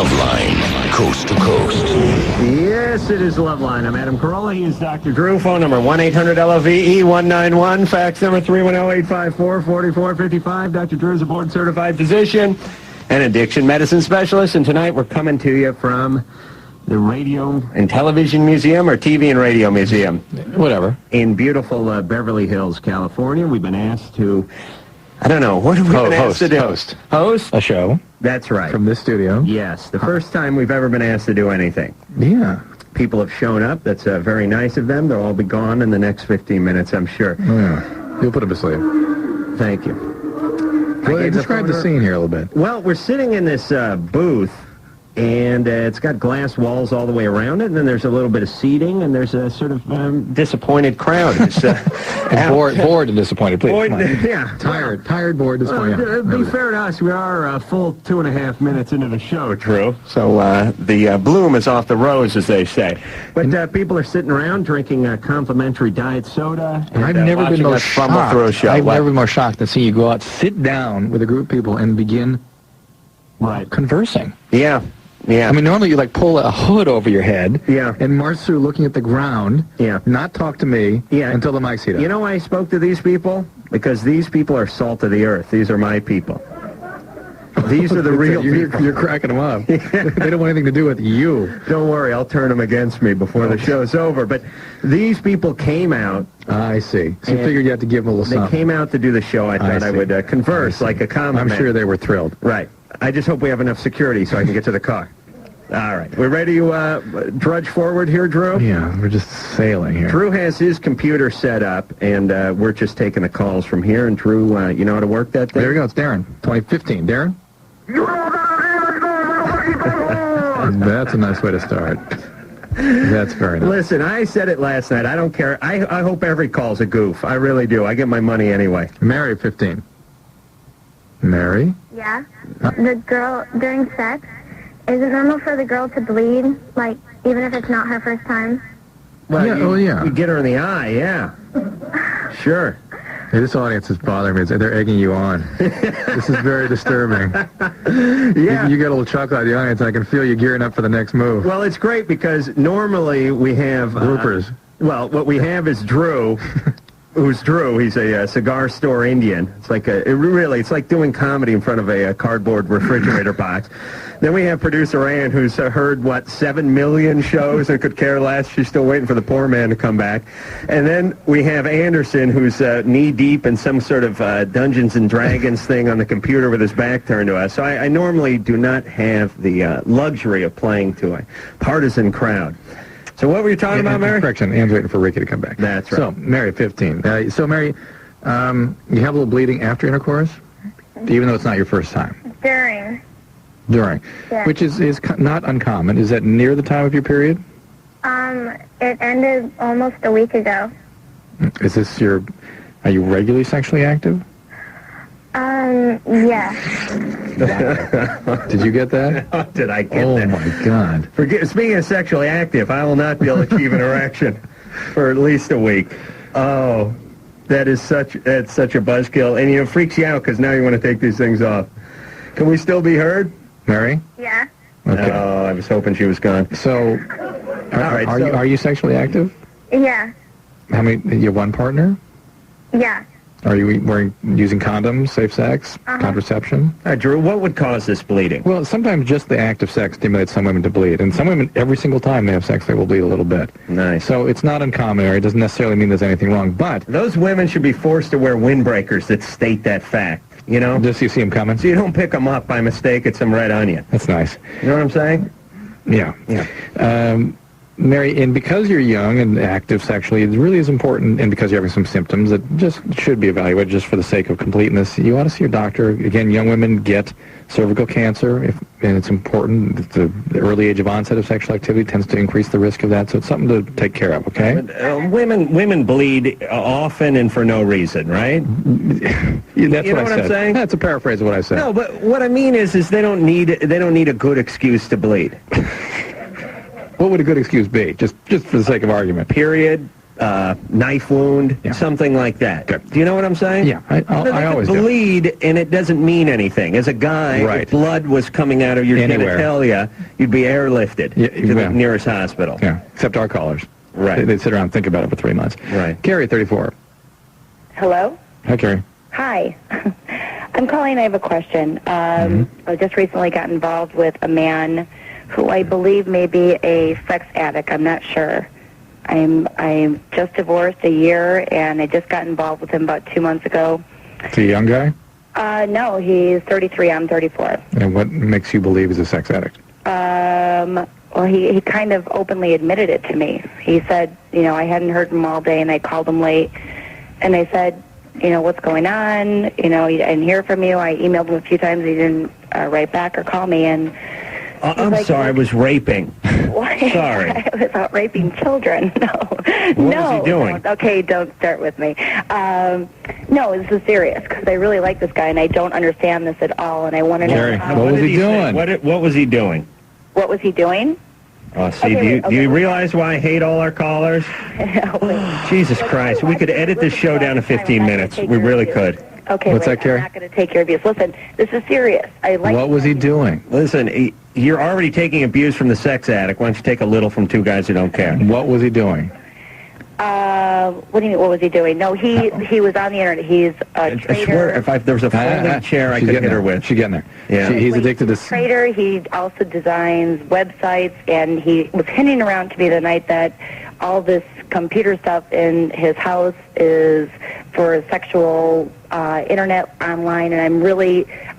Loveline, coast to coast. Yes, it is Loveline. I'm Adam Carolla. He is Dr. Drew. Phone number 1-800-LOVE-191. Fax number 310-854-4455. Dr. Drew is a board-certified physician and addiction medicine specialist. And tonight we're coming to you from the Radio and Television Museum, or TV and Radio Museum. Whatever. In beautiful Beverly Hills, California. We've been asked to, I don't know, what have we been asked to do? Host? A show. That's right. From this studio. Yes, the first time we've ever been asked to do anything. Yeah. People have shown up. That's very nice of them. They'll all be gone in the next 15 minutes, I'm sure. Oh, yeah. You'll put them to sleep. Thank you. Well, describe the scene here a little bit. Well, we're sitting in this booth, and it's got glass walls all the way around it, and then there's a little bit of seating, and there's a sort of disappointed crowd. It's, bored and disappointed, please. Yeah. Tired, bored, disappointed. Be fair to us, we are a full 2.5 minutes into the show, Drew. So the bloom is off the rose, as they say. But people are sitting around drinking complimentary diet soda. And, I've never been more shocked. I've never been more shocked than see you go out, sit down with a group of people, and begin conversing. Yeah. Yeah. I mean, normally you pull a hood over your head and march through looking at the ground, not talk to me until the mic's heat up. You know why I spoke to these people? Because these people are salt of the earth. These are my people. These are the real people. You're cracking them up. They don't want anything to do with you. Don't worry, I'll turn them against me before the show's over. But these people came out. I see. So you figured you had to give them a little something. They came out to do the show. I thought I would converse like a common man. I'm sure they were thrilled. Right. I just hope we have enough security so I can get to the car. All right. We're ready to drudge forward here, Drew? Yeah, we're just sailing here. Drew has his computer set up, and we're just taking the calls from here. And Drew, you know how to work that thing? There we go. It's Darren. 2015. Darren? That's a nice way to start. That's very nice. Listen, I said it last night. I don't care. I hope every call's a goof. I really do. I get my money anyway. Mary, 15. Mary? Yeah. The girl, during sex, is it normal for the girl to bleed, even if it's not her first time? Well, yeah. You get her in the eye, yeah. Sure. Hey, this audience is bothering me. They're egging you on. This is very disturbing. Yeah. You get a little chuckle out of the audience, and I can feel you gearing up for the next move. Well, it's great because normally we have... Groupers. Well, what we have is Drew... Who's Drew? He's a cigar store Indian. It's like it's like doing comedy in front of a cardboard refrigerator box. Then we have producer Ann, who's heard, 7 million shows and could care less. She's still waiting for the poor man to come back. And then we have Anderson, who's knee-deep in some sort of Dungeons and Dragons thing on the computer with his back turned to us. So I normally do not have the luxury of playing to a partisan crowd. So what were you talking about, Mary? Correction, Ann's waiting for Ricky to come back. That's right. So, Mary, 15. Mary, you have a little bleeding after intercourse? Even though it's not your first time? During. Yeah. Which is not uncommon. Is that near the time of your period? It ended almost a week ago. Is this are you regularly sexually active? Yeah. Did you get that? Did I get that? Oh, my God. Speaking of sexually active, I will not be able to achieve an erection for at least a week. Oh, that's such a buzzkill. And, it freaks you out because now you want to take these things off. Can we still be heard? Mary? Yeah. Okay. Oh, I was hoping she was gone. So, are you sexually active? Yeah. How many? You have one partner? Yeah. Are you using condoms, safe sex, contraception? Drew, what would cause this bleeding? Well, sometimes just the act of sex stimulates some women to bleed. And some women, every single time they have sex, they will bleed a little bit. Nice. So it's not uncommon, or it doesn't necessarily mean there's anything wrong. But those women should be forced to wear windbreakers that state that fact, Just so you see them coming? So you don't pick them up by mistake at some red onion. That's nice. You know what I'm saying? Yeah. Yeah. Mary, and because you're young and active sexually, it really is important, and because you're having some symptoms that just should be evaluated just for the sake of completeness, you ought to see your doctor. Again, young women get cervical cancer, and it's important. The early age of onset of sexual activity tends to increase the risk of that, so it's something to take care of, okay? Women bleed often and for no reason, right? That's what I'm saying? That's a paraphrase of what I said. No, but what I mean is they don't need a good excuse to bleed. What would a good excuse be, just for the sake of argument? Period. knife wound, something like that. Good. Do you know what I'm saying? Yeah, I always do. Bleed, and it doesn't mean anything. As a guy, Right. if blood was coming out of your Anywhere. genitalia, you'd be airlifted to the nearest hospital. Yeah, except our callers. Right. They sit around and think about it for 3 months. Right. Carrie, 34. Hello? Hi, Carrie. Hi. I'm calling. I have a question. I just recently got involved with a man who I believe may be a sex addict. I'm not sure. I'm just divorced a year, and I just got involved with him about 2 months ago. Is he a young guy? No, he's 33. I'm 34. And what makes you believe he's a sex addict? Well, he kind of openly admitted it to me. He said, I hadn't heard from him all day, and I called him late, and I said, what's going on? I didn't hear from you. I emailed him a few times. He didn't write back or call me, and I'm sorry, I was raping. What? Sorry. I was out raping children. No. What was he doing? No. Okay, don't start with me. No, this is serious, because I really like this guy, and I don't understand this at all, and I want to know Gary, how. what was he doing? What was he doing? What was he doing? Oh, see, do you realize why I hate all our callers? Jesus Christ, we could edit this show down to 15 minutes. We really could. Okay, What's that, Carrie? I'm not going to take your abuse. Listen, this is serious. What was he doing? Listen, you're already taking abuse from the sex addict. Why don't you take a little from two guys who don't care? What was he doing? What do you mean, what was he doing? No, he was on the internet. He's a trader. I swear, if there was a folding chair I could hit her with. She's getting there. Yeah. He's addicted to... He's a trader. He also designs websites, and he was hinting around to me the night that all this computer stuff in his house is for sexual internet online, and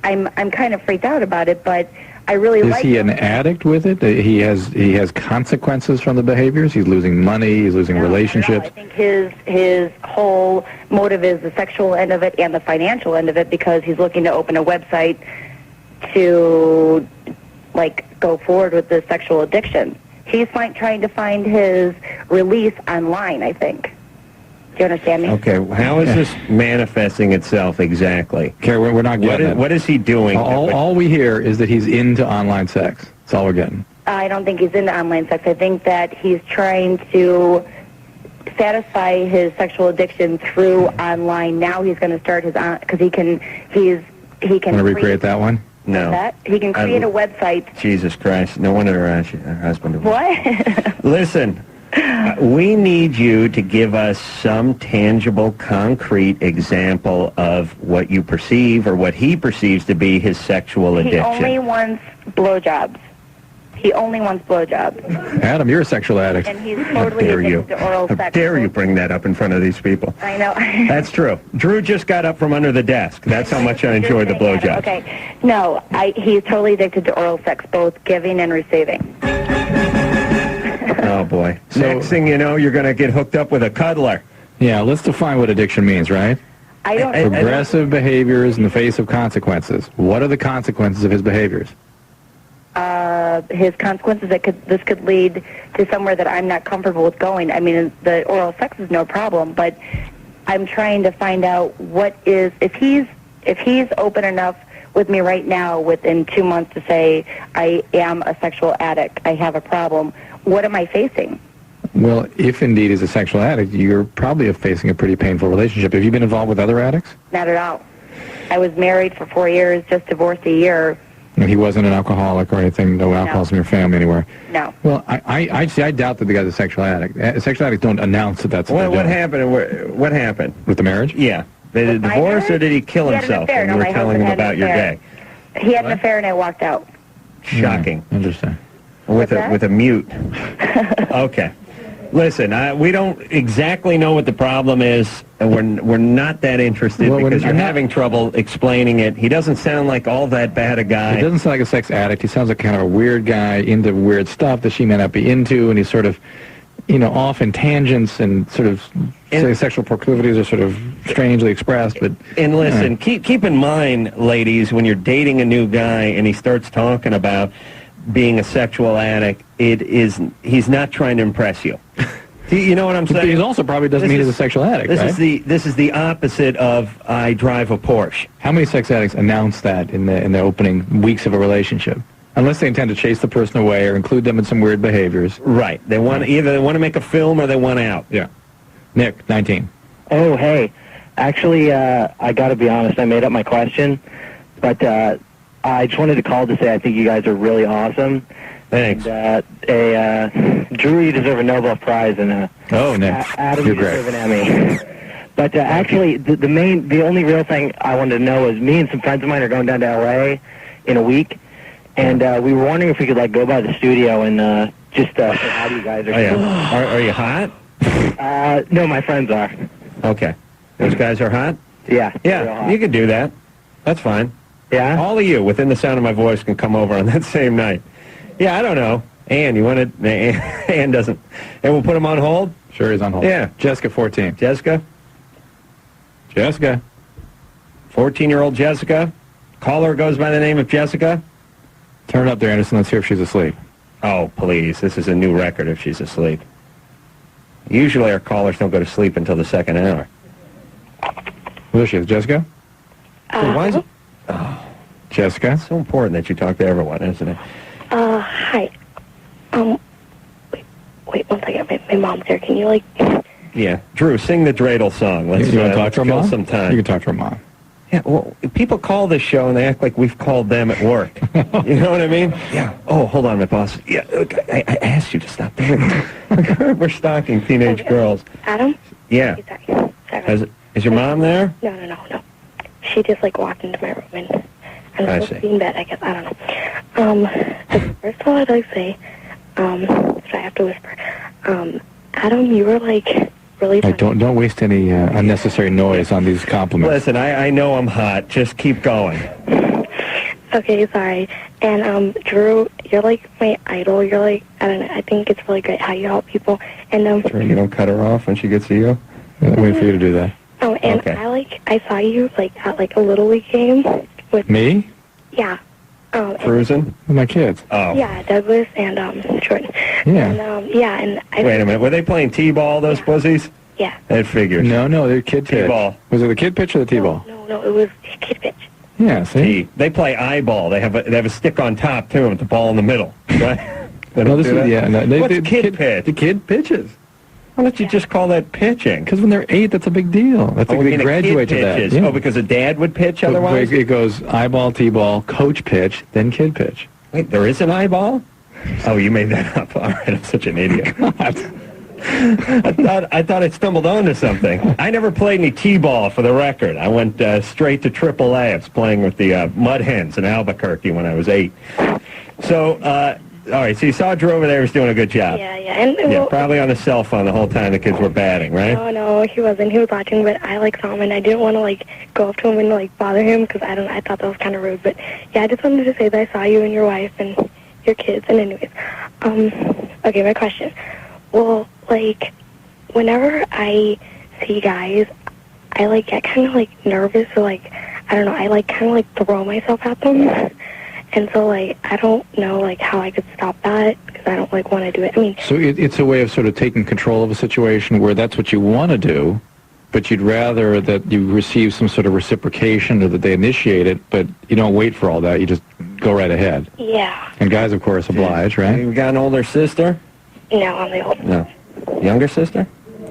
I'm kind of freaked out about it, but I really like Is he him. an addict with it? He has consequences from the behaviors? He's losing money, he's losing relationships? I think his whole motive is the sexual end of it and the financial end of it, because he's looking to open a website to, go forward with the sexual addiction. He's trying to find his release online, I think. Do you understand me? Okay, how is this manifesting itself exactly? Carrie, we're not getting it. What is he doing? All we hear is that he's into online sex. That's all we're getting. I don't think he's into online sex. I think that he's trying to satisfy his sexual addiction through online. Now he's going to start his because he can Want to recreate that one? No. He can create a website. Jesus Christ. No wonder her husband... What? Listen, we need you to give us some tangible, concrete example of what you perceive or what he perceives to be his sexual addiction. He only wants blowjobs. He only wants blowjobs. Adam, you're a sexual addict. And he's totally addicted to oral sex. How dare you bring that up in front of these people? I know. That's true. Drew just got up from under the desk. That's how much I enjoy the blowjobs. Okay. No, he's totally addicted to oral sex, both giving and receiving. Oh, boy. Next thing you know, you're going to get hooked up with a cuddler. Yeah, let's define what addiction means, right? I don't... Progressive behaviors in the face of consequences. What are the consequences of his behaviors? His consequences, this could lead to somewhere that I'm not comfortable with going. I mean, the oral sex is no problem, but I'm trying to find out if he's open enough with me right now within 2 months to say, I am a sexual addict, I have a problem, what am I facing? Well, if indeed he's a sexual addict, you're probably facing a pretty painful relationship. Have you been involved with other addicts? Not at all. I was married for 4 years, just divorced a year. And he wasn't an alcoholic or anything, no alcoholism in your family anywhere? No. Well, I doubt that the guy's a sexual addict. Sexual addicts don't announce that that's what What happened? What happened? With the marriage? Yeah. Did he divorce or did he kill himself? He had an affair. And No, you were my telling husband him had an about your affair. day. He had an affair and I walked out. Shocking. Interesting. With a mute. Okay. Listen, we don't exactly know what the problem is, and we're not that interested because you're having trouble explaining it. He doesn't sound like all that bad a guy. He doesn't sound like a sex addict. He sounds like kind of a weird guy into weird stuff that she may not be into, and he's sort of, off in tangents and sort of sexual proclivities are sort of strangely expressed. But and listen, keep in mind, ladies, when you're dating a new guy and he starts talking about being a sexual addict, he's not trying to impress you. You know what I'm saying? He also probably doesn't mean he's a sexual addict, right? This is the opposite of I drive a Porsche. How many sex addicts announce that in the opening weeks of a relationship? Unless they intend to chase the person away or include them in some weird behaviors. Right. They want either they want to make a film or they want out. Yeah. Nick, 19. Oh, hey. Actually, I got to be honest. I made up my question, but I just wanted to call to say I think you guys are really awesome. Thanks. And, Drew, you deserve a Nobel Prize, and Oh, Nick, Adam, you're you great. deserve an Emmy. But actually, the only real thing I wanted to know is me and some friends of mine are going down to L.A. in a week, and we were wondering if we could like go by the studio and just say hi to you guys. Or Oh, yeah. Are you hot? No, my friends are. Okay. Those guys are hot? Yeah. real Yeah, hot. you could do that. That's fine. Yeah. All of you, within the sound of my voice, can come over on that same night. Yeah, I don't know. Ann, you want to... Ann doesn't... And we'll put him on hold? Sure, he's on hold. Yeah. Jessica, 14. Jessica? Jessica. 14-year-old Jessica? Caller goes by the name of Jessica? Turn it up there, Anderson. Let's hear if she's asleep. Oh, please. This is a new record if she's asleep. Usually our callers don't go to sleep until the second hour. There she is. Jessica? So why is it Jessica? so important that you talk to everyone, isn't it? Hi. Wait 1 second. My mom's here. Can you, like... Yeah. Drew, sing the dreidel song. Let's, You want to talk let's to her kill mom? some time. You can talk to her mom. Yeah, well, people call this show and they act like we've called them at work. You know what I mean? Yeah. Oh, hold on, my boss. Yeah, look, I asked you to stop doing it. We're stalking teenage girls. Adam? Yeah. Sorry. Is your mom there? No. She just, like, walked into my room, and I'm I supposed see. to be in bed, I guess. I don't know. First of all, I'd like to say, should I have to whisper? Adam, you were, like, really Hey, funny. don't waste any unnecessary noise on these compliments. Listen, I know I'm hot. Just keep going. Okay, sorry. And, Drew, you're, like, my idol. You're, like, I don't know, I think it's really great how you help people. And, Sure you don't cut her off when she gets to you? Wait for you to do that. and Okay. I saw you, like, at, like, a Little League game with... Me? Yeah. Cruising? With my kids. Oh. Yeah, Douglas and, Jordan. Yeah. And I... Wait a minute. Were they playing T-ball, those pussies? Yeah. That figures. No, they're kid pitch. T-ball. Was it the kid pitch or the T-ball? No, it was kid pitch. Yeah, see? T. They play eyeball. They have a stick on top, too, with the ball in the middle. Right? They No, don't this do is, that? yeah. No, What's kid pitch? The kid pitches. Why don't you just call that pitching? Because when they're 8, that's a big deal. That's Oh, like you they mean a graduate kid to that. pitches. Yeah. Oh, because a dad would pitch But otherwise? it goes eyeball, T-ball, coach pitch, then kid pitch. Wait, there is an eyeball? Oh, you made that up. All right, I'm such an idiot. I thought I stumbled onto something. I never played any T-ball, for the record. I went straight to AAA. I was playing with the Mud Hens in Albuquerque when I was 8. So, all right, so you saw Drew over there. He was doing a good job. Yeah. And, Yeah, well, probably on the cell phone the whole time the kids were batting, right? No, he wasn't. He was watching, but I, like, saw him, and I didn't want to, like, go up to him and, like, bother him, because I thought that was kind of rude. But, yeah, I just wanted to say that I saw you and your wife and your kids. And anyways, okay, my question. Well, like, whenever I see guys, I, like, get kind of, like, nervous, or, like, I don't know, I, like, kind of, like, throw myself at them. And so, like, I don't know, like, how I could stop that, because I don't, like, want to do it. I mean... So it's a way of sort of taking control of a situation where that's what you want to do, but you'd rather that you receive some sort of reciprocation or that they initiate it, but you don't wait for all that. You just go right ahead. Yeah. And guys, of course, oblige, right? You got an older sister? No, I'm the old. No. Younger sister?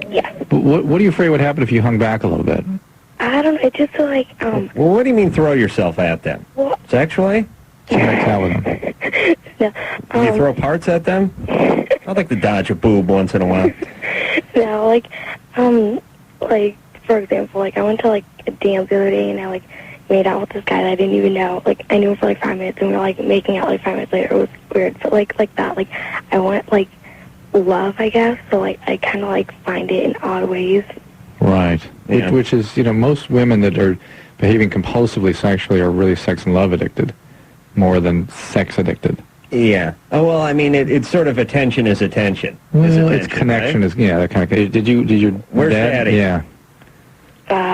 Yeah. But what are you afraid would happen if you hung back a little bit? I don't know, it just, like, Well, what do you mean throw yourself at them? Well, Sexually? That's how with them. no, Do you throw parts at them? I'd like to dodge a boob once in a while. no, like, for example, like, I went to, like, a dance the other day, and I, like, made out with this guy that I didn't even know. Like, I knew him for, like, 5 minutes, and we were, like, making out, like, 5 minutes later. It was weird, but, like that. Like, I want, like, love, I guess, so, like, I kind of, like, find it in odd ways. Right. Yeah. Which is, most women that are behaving compulsively sexually are really sex and love addicted more than sex addicted. Yeah. Oh, well, I mean, it's sort of attention is attention. Well, attention, it's connection right? is, yeah, that kind of thing. Did your Where's dad? Daddy? Yeah.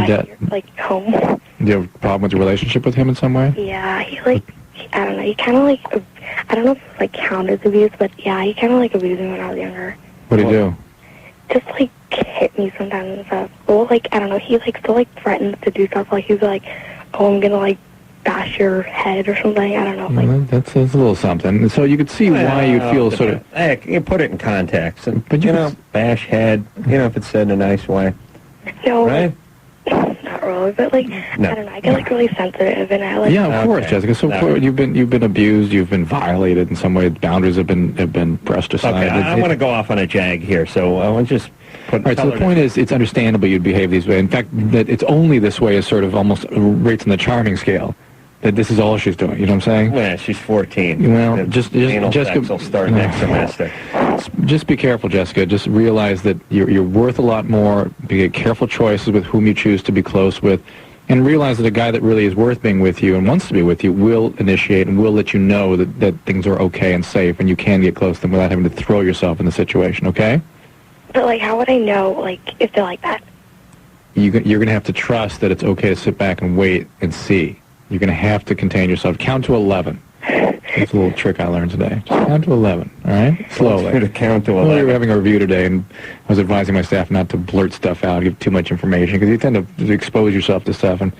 You're, like, home. Do you have a problem with your relationship with him in some way? Yeah, he, like, I don't know, he kind of, like, I don't know if it's, like, counted as abuse, but, yeah, he kind of, like, abused me when I was younger. What do you do? Just, like, hit me sometimes and stuff. Well, like, I don't know, he, like, still, like, threatens to do stuff. Like, he's like, oh, I'm gonna, like, bash your head or something. I don't know. Like, Well, that's a little something. And so you could see why you feel sort of... Heck, you put it in context. And, But you you know, bash head, if it's said in a nice way. no, Right? not really, but like, No. I don't know. I get like really sensitive, and I like. Yeah, of course, Okay. Jessica. So No. you've been abused, you've been violated in some way. Boundaries have been brushed aside. Okay, I want to go off on a jag here, so I want to just put... All right, so the point is, it's understandable you'd behave these way. In fact, that it's only this way is sort of almost rates on the charming scale. That this is all she's doing. You know what I'm saying? Yeah, she's 14. Well, The just anal Jessica, sex will start next semester. Just be careful, Jessica. Just realize that you're worth a lot more. Be careful choices with whom you choose to be close with, and realize that a guy that really is worth being with you and wants to be with you will initiate and will let you know that things are okay and safe, and you can get close to them without having to throw yourself in the situation. Okay? But like, how would I know like if they're like that? You're going to have to trust that it's okay to sit back and wait and see. You're going to have to contain yourself. Count to 11. That's a little trick I learned today. Just count to 11, all right? Slowly. To count to Well, 11. we were having a review today, and I was advising my staff not to blurt stuff out, give too much information, because you tend to expose yourself to stuff, and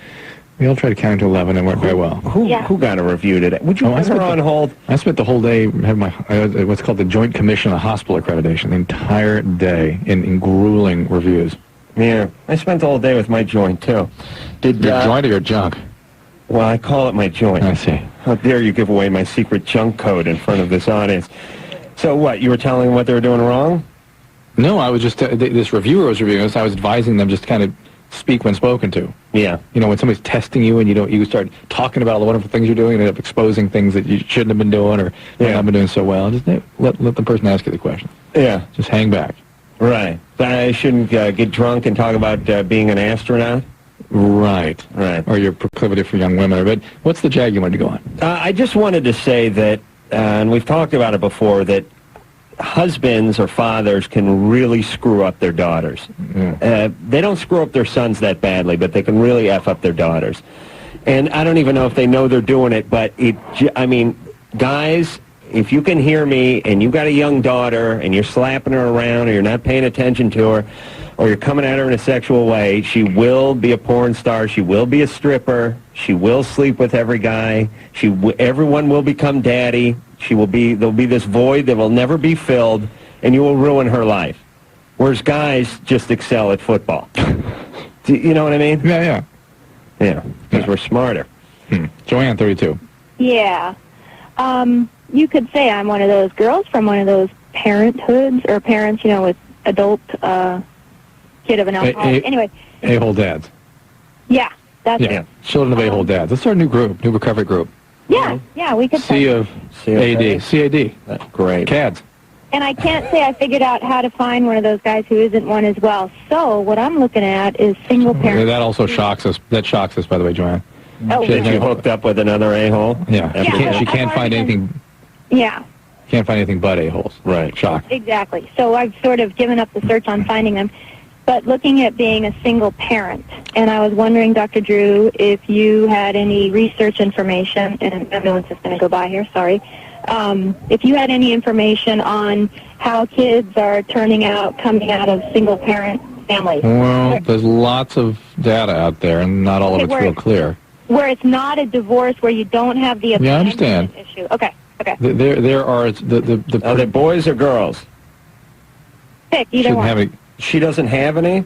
we all tried to count to 11, and it went very well. Who got a review today? Would you Oh, I put her spent on hold? I spent the whole day having what's called the Joint Commission on Hospital Accreditation, the entire day in grueling reviews. Yeah, I spent the whole day with my joint, too. Did Your joint or your junk? Well, I call it my joint. I see. How dare you give away my secret junk code in front of this audience? So what, you were telling them what they were doing wrong? No, I was just, this reviewer was reviewing us, I was advising them just to kind of speak when spoken to. Yeah. You know, when somebody's testing you and you start talking about all the wonderful things you're doing and end up exposing things that you shouldn't have been doing or not been doing so well, just let the person ask you the question. Yeah. Just hang back. Right. I shouldn't get drunk and talk about being an astronaut? Right. Right. Or your proclivity for young women. But what's the jag you wanted to go on? I just wanted to say that, and we've talked about it before, that husbands or fathers can really screw up their daughters. Yeah. They don't screw up their sons that badly, but they can really F up their daughters. And I don't even know if they know they're doing it, but guys, if you can hear me and you got a young daughter and you're slapping her around or you're not paying attention to her or you're coming at her in a sexual way, she will be a porn star. She will be a stripper. She will sleep with every guy. Everyone will become daddy. There'll be this void that will never be filled, and you will ruin her life. Whereas guys just excel at football. Do you know what I mean? Yeah. Yeah, because we're smarter. Joanne, 32. Yeah. You could say I'm one of those girls from one of those parenthoods or parents, with adult kid of an alcoholic. Anyway. A-hole dads. Yeah, that's Yeah. Children of A-hole dads. Let's start a new group, new recovery group. Yeah, we could C say. of AD. CAD. That's great. CADs. And I can't say I figured out how to find one of those guys who isn't one as well. So what I'm looking at is single parent. That also shocks us. That shocks us, by the way, Joanne. Oh, She- You hooked up with another a-hole? Yeah. She can't find anything. Yeah. Can't find anything but a-holes. Right. Shock. Exactly. So I've sort of given up the search on finding them. But looking at being a single parent, and I was wondering, Dr. Drew, if you had any research information, and an ambulance is going to go by here, sorry, if you had any information on how kids are coming out of single-parent families. Well, there's lots of data out there, and not all of it's real clear. Where it's not a divorce, where you don't have the Yeah, I understand. issue. Okay. There are the Are they boys or girls? Pick either shouldn't one. have any. She doesn't have any?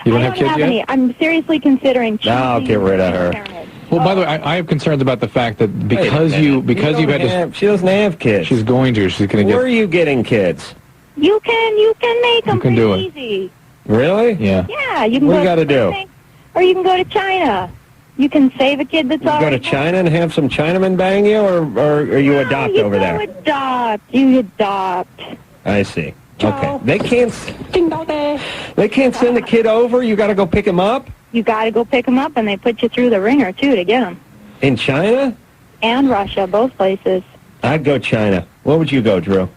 You don't I have don't kids have yet? any. I'm seriously considering No, I'll choosing get rid of her. single-parenthood. Well, by the way, I have concerns about the fact that because you've had to. She doesn't have kids. She's going to. She's going to Where are get. you getting kids? You can make them can pretty do it. easy. Really? Yeah. Yeah, you can What go do you gotta do? Spain, or you can go to China. You can save a kid that's You go to already China and have some Chinamen bang you, or you adopt you over go there? You adopt. I see. Okay. They can't send the kid over? You got to go pick him up? You got to go pick them up, and they put you through the ringer, too, to get them. In China? And Russia, both places. I'd go China. What would you go, Drew?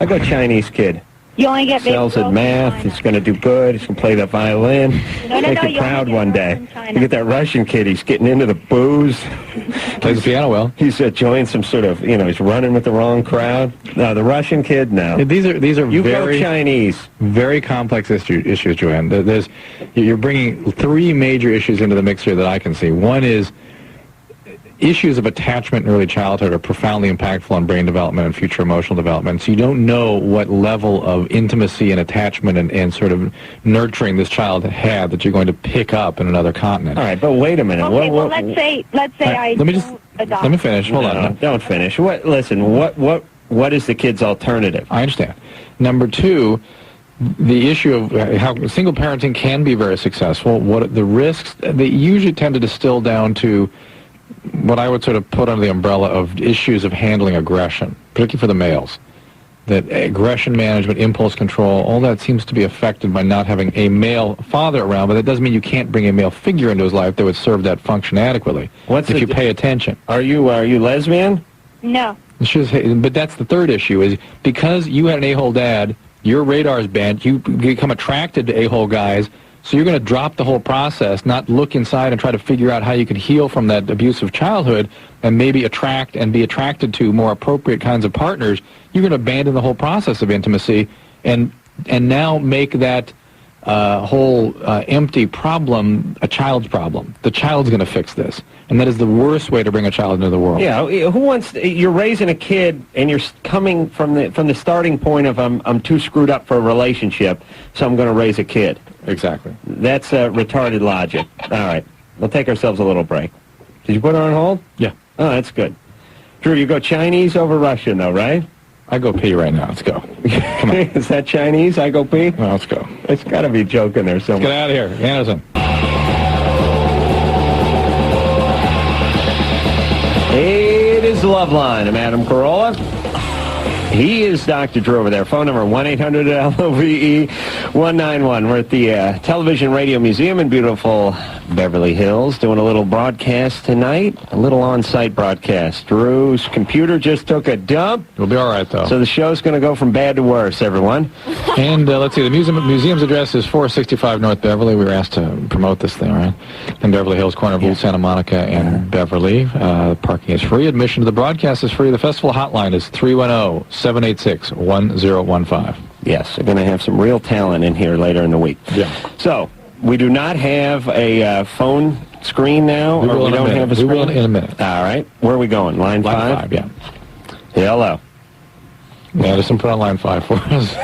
I'd go Chinese kid. You only get Excels big at girls in math. China. He's going to do good. He's going to play the violin. Make you you proud only get one girls day. in China. You get that Russian kid. He's getting into the booze. Plays the piano well. He's joining some sort of, he's running with the wrong crowd. No, the Russian kid, no. These are You very go Chinese. very complex issues, Joanne. You're bringing three major issues into the mix here that I can see. One is issues of attachment in early childhood are profoundly impactful on brain development and future emotional development. So you don't know what level of intimacy and attachment and sort of nurturing this child had that you're going to pick up in another continent. All right, but wait a minute. Okay, well, let's say I don't adopt. Let me finish. Hold on. Don't finish. What is the kid's alternative? I understand. Number two, the issue of how single parenting can be very successful. What the risks, they usually tend to distill down to what I would sort of put under the umbrella of issues of handling aggression, particularly for the males. That aggression management, impulse control, all that seems to be affected by not having a male father around, but that doesn't mean you can't bring a male figure into his life that would serve that function adequately if you pay attention. Are you lesbian? No. But that's the third issue, is because you had an a-hole dad, your radar's bent, you become attracted to a-hole guys, so you're going to drop the whole process, not look inside and try to figure out how you can heal from that abusive childhood and maybe attract and be attracted to more appropriate kinds of partners. You're going to abandon the whole process of intimacy and now make that whole empty problem a child's problem. The child's going to fix this. And that is the worst way to bring a child into the world. Yeah, you're raising a kid and you're coming from the starting point of I'm too screwed up for a relationship, so I'm going to raise a kid. Exactly. That's retarded logic. All right, we'll take ourselves a little break. Did you put her on hold? Yeah. Oh, that's good. Drew, you go Chinese over Russian though, right? I go pee right now. Let's go. Come on. Is that Chinese? I go pee? Well, let's go. It's got to be a joke in there somewhere. Get out of here. Anderson. It is Loveline. I'm Adam Carolla. He is Dr. Drew over there. Phone number 1-800-LOVE-191. We're at the Television Radio Museum in beautiful Beverly Hills doing a little broadcast tonight, a little on-site broadcast. Drew's computer just took a dump. We'll be all right, though. So the show's going to go from bad to worse, everyone. And let's see, the museum's address is 465 North Beverly. We were asked to promote this thing, right? In Beverly Hills, corner of Old Santa Monica and Beverly. Parking is free. Admission to the broadcast is free. The festival hotline is 310-786-1015. Yes, they're going to have some real talent in here later in the week. Yeah. So, we do not have a phone screen now, we don't have a screen? We will in a minute. All right. Where are we going? Line 5? Yeah. Hello. Madison, put on line 5 for us.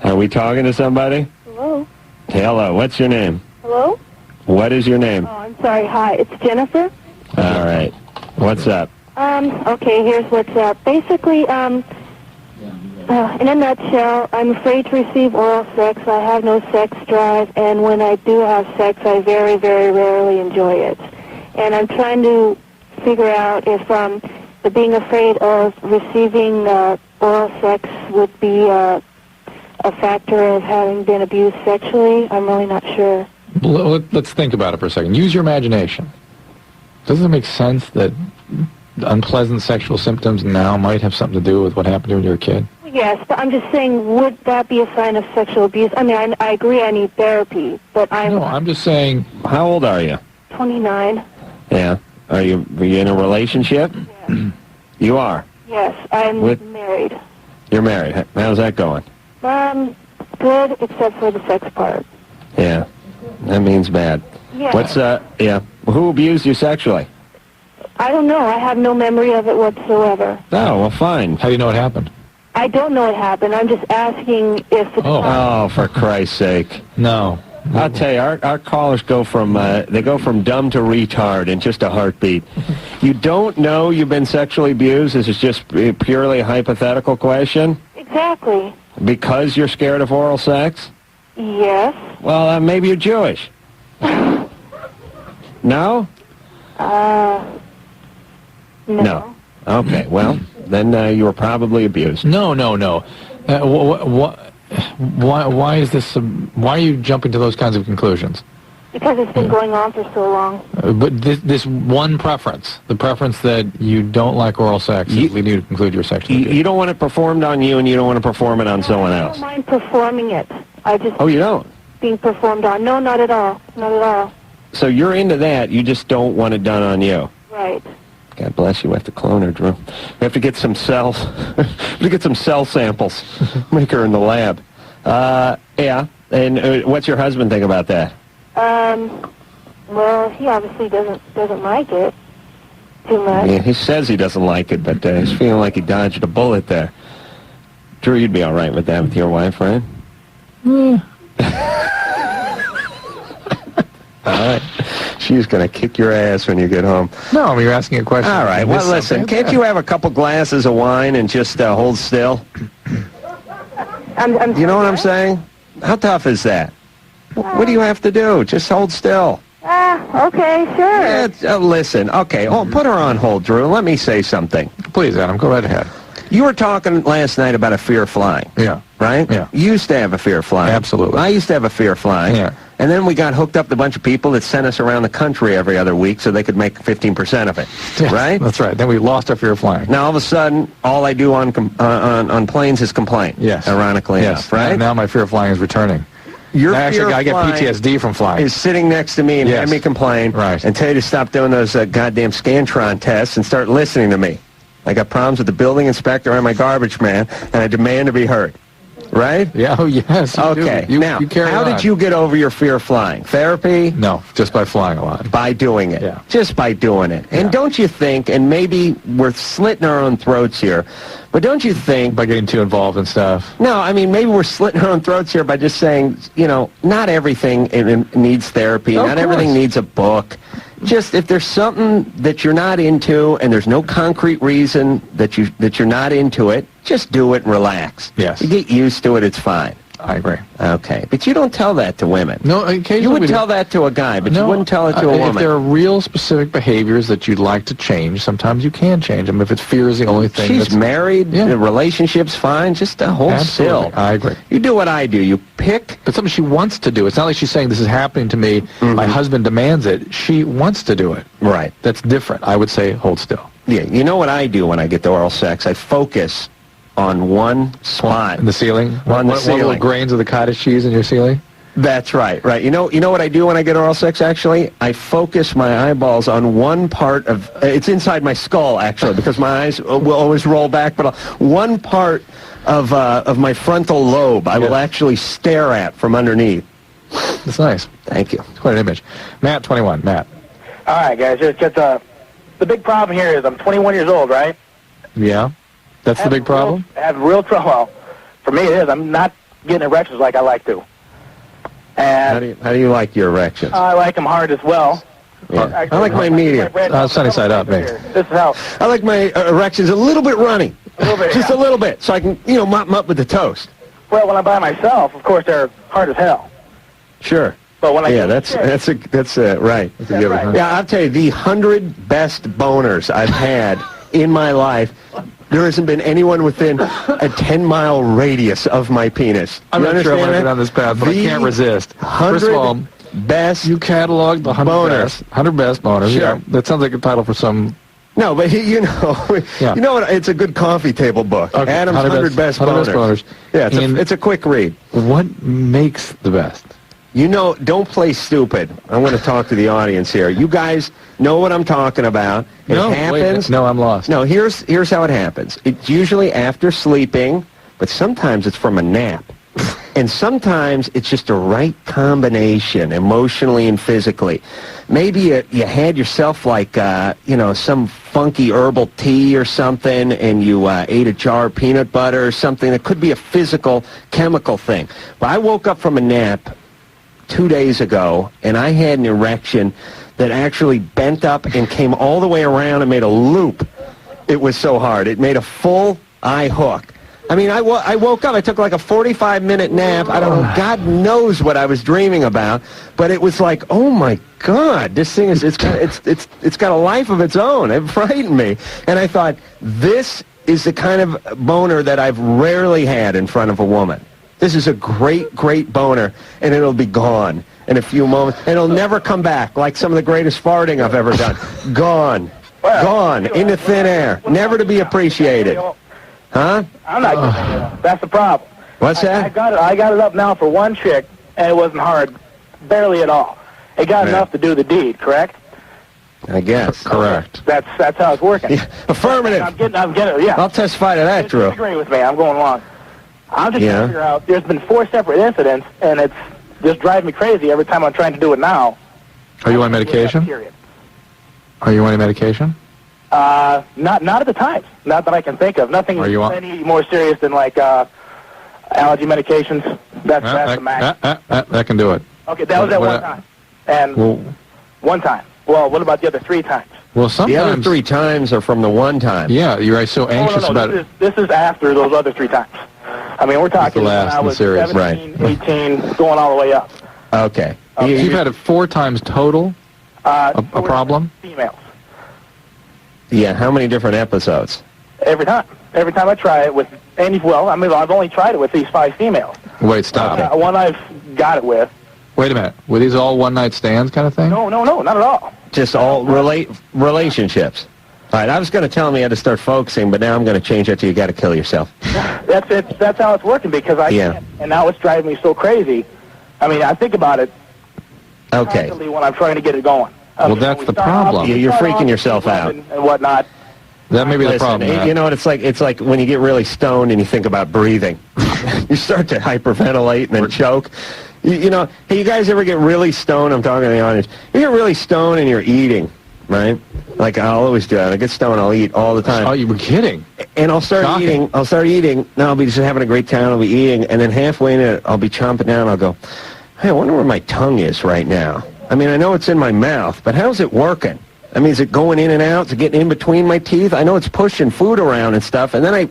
Are we talking to somebody? Hello? Hello. What's your name? Hello? What is your name? Oh, I'm sorry. Hi, it's Jennifer. All right. What's up? Okay, here's what's up. Basically, in a nutshell, I'm afraid to receive oral sex. I have no sex drive, and when I do have sex, I very, very rarely enjoy it. And I'm trying to figure out if the being afraid of receiving oral sex would be a factor of having been abused sexually. I'm really not sure. Let's think about it for a second. Use your imagination. Doesn't it make sense that unpleasant sexual symptoms now might have something to do with what happened to you when you were a kid? Yes, but I'm just saying, would that be a sign of sexual abuse? I mean, I agree I need therapy, but I'm just saying... How old are you? 29. Yeah. Are you in a relationship? Yes. You are? Yes, I'm married. You're married. How's that going? Good, except for the sex part. Yeah. That means bad. Yeah. Who abused you sexually? I don't know. I have no memory of it whatsoever. Oh, well, fine. How do you know it happened? I don't know what happened. I'm just asking if it's... Oh, for Christ's sake. No. I'll tell you, our callers go from dumb to retard in just a heartbeat. You don't know you've been sexually abused? This is just purely a hypothetical question? Exactly. Because you're scared of oral sex? Yes. Well, maybe you're Jewish. No? No. Okay, well, then you were probably abused. No. Why is this? Why are you jumping to those kinds of conclusions? Because it's been going on for so long. But this one preference, the preference that you don't like oral sex, is leading you to conclude you're sexually abused. You don't want it performed on you, and you don't want to perform it on someone else. I don't mind performing it. Oh, you don't? Being performed on. No, not at all. Not at all. So you're into that. You just don't want it done on you. Right. God bless you. We have to clone her, Drew. We have to get some cells. We have to get some cell samples. Make her in the lab. Yeah. And what's your husband think about that? Well, he obviously doesn't like it too much. Yeah, he says he doesn't like it, but he's feeling like he dodged a bullet there. Drew, you'd be all right with that with your wife, right? All right. She's going to kick your ass when you get home. No, I mean, you're asking a question. All right. Well, listen, can't you have a couple glasses of wine and just hold still? You know what I'm saying? How tough is that? What do you have to do? Just hold still. Okay, sure. Yeah, listen, okay, put her on hold, Drew. Let me say something. Please, Adam, go right ahead. You were talking last night about a fear of flying. Yeah. Right? Yeah. You used to have a fear of flying. Absolutely. I used to have a fear of flying. Yeah. And then we got hooked up with a bunch of people that sent us around the country every other week so they could make 15% of it. Yes, right? That's right. Then we lost our fear of flying. Now, all of a sudden, all I do on planes is complain. Yes. Ironically enough, right? And now my fear of flying is returning. I get PTSD from flying. Is sitting next to me and had me complain and tell you to stop doing those goddamn Scantron tests and start listening to me. I got problems with the building inspector and my garbage man, and I demand to be heard. Right? Yeah, oh, yes. Okay. Now, how did you get over your fear of flying? Therapy? No, just by flying a lot. By doing it. Yeah. Just by doing it. And don't you think, and maybe we're slitting our own throats here, but don't you think... By getting too involved in stuff? No, I mean, maybe we're slitting our own throats here by just saying, not everything needs therapy. Not everything needs a book. Just if there's something that you're not into and there's no concrete reason that you're not into it, just do it and relax. Yes. You get used to it, it's fine. I agree. Okay. But you don't tell that to women. No, occasionally you would tell that to a guy, but you wouldn't tell it to a woman. If there are real specific behaviors that you'd like to change, sometimes you can change them. If it's fear is the only thing. She's married, the relationship's fine, just hold still. I agree. You do what I do. You pick. But something she wants to do. It's not like she's saying this is happening to me, my husband demands it. She wants to do it. Right. That's different. I would say hold still. Yeah, you know what I do when I get to oral sex? I focus on one spot. In the ceiling? On the ceiling. One little grains of the cottage cheese in your ceiling? That's right, right. You know what I do when I get oral sex, actually? I focus my eyeballs on one part of... it's inside my skull, actually, because my eyes will always roll back, but one part of my frontal lobe I will actually stare at from underneath. That's nice. Thank you. It's quite an image. Matt, 21. Matt. All right, guys. Just the big problem here is I'm 21 years old, right? Yeah. That's the big problem? I have real trouble. Well, for me it is. I'm not getting erections like I like to. And how do you like your erections? I like them hard as well. Yeah. I like my medium. Sunny side up, mate. This is how. I like my erections a little bit runny. A little bit, Just a little bit, so I can, mop them up with the toast. Well, when I'm by myself, of course, they're hard as hell. Sure. But when I that's right. That's right. Yeah, I'll tell you, the 100 best boners I've had in my life, there hasn't been anyone within a 10-mile radius of my penis. I'm not sure I want to get on this path, but I can't resist. First of all, best you cataloged the 100 best. 100 best boners. Sure. Yeah, that sounds like a title for some... No, but you know what? It's a good coffee table book. Okay. Adam's 100 best boners. Yeah, it's a quick read. What makes the best? Don't play stupid. I'm going to talk to the audience here. You guys know what I'm talking about. It happens. No, I'm lost. No, here's how it happens. It's usually after sleeping, but sometimes it's from a nap. And sometimes it's just a right combination, emotionally and physically. Maybe you had yourself like, some funky herbal tea or something, and you ate a jar of peanut butter or something. It could be a physical, chemical thing. But I woke up from a nap 2 days ago, and I had an erection that actually bent up and came all the way around and made a loop. It was so hard. It made a full eye hook. I mean, I woke up. I took like a 45-minute nap. I don't know. God knows what I was dreaming about, but it was like, oh my God, this thing it's got a life of its own. It frightened me, and I thought, this is the kind of boner that I've rarely had in front of a woman. This is a great, great boner, and it'll be gone in a few moments. And it'll never come back, like some of the greatest farting I've ever done. Gone. Gone. Into thin air. Never to be appreciated. Huh? I'm not. That's the problem. What's that? I got it up now for one chick, and it wasn't hard, barely at all. It got enough to do the deed, correct? I guess. Correct. That's how it's working. Yeah. Affirmative. I'm getting. Yeah. I'll testify to that, Drew. Disagree with me. I'm going along. I'm just trying to figure out. There's been 4 separate incidents, and it's just driving me crazy every time I'm trying to do it now. Are you on medication? Period. Are you on any medication? Not at the time. Not that I can think of. Nothing any more serious than like allergy medications. That's the max. That can do it. Okay, that was at one time. And one time. Well, what about the other 3 times? Well, sometimes the other 3 times are from the one time. Yeah, you're so anxious about it. This is after those other 3 times. I mean, we're talking when I was 17, 18, going all the way up. Okay. You've had it 4 times total? A problem? Females. Yeah, how many different episodes? Every time. Every time I try it with any, I've only tried it with these 5 females. Wait, stop. One I've got it with. Wait a minute. Were these all one-night stands kind of thing? No, not at all. Just all relationships. All right, I was going to tell him he had to start focusing, but now I'm going to change it to you got to kill yourself. That's how it's working because I can't, and now it's driving me so crazy. I mean, I think about it constantly when I'm trying to get it going. Well, that's the problem. You're freaking yourself out. And whatnot. That may be the problem. You know what it's like? It's like when you get really stoned and you think about breathing. You start to hyperventilate and then choke. You know, hey, you guys ever get really stoned? I'm talking to the audience. You get really stoned and you're eating, right? Like I'll always do that. I get stoned, I'll eat all the time. Oh, you were kidding. And I'll start eating. Now I'll be just having a great time. I'll be eating, and then halfway in it, I'll be chomping down. I'll go, hey, I wonder where my tongue is right now. I mean, I know it's in my mouth, but how's it working? I mean, is it going in and out? Is it getting in between my teeth? I know it's pushing food around and stuff, and then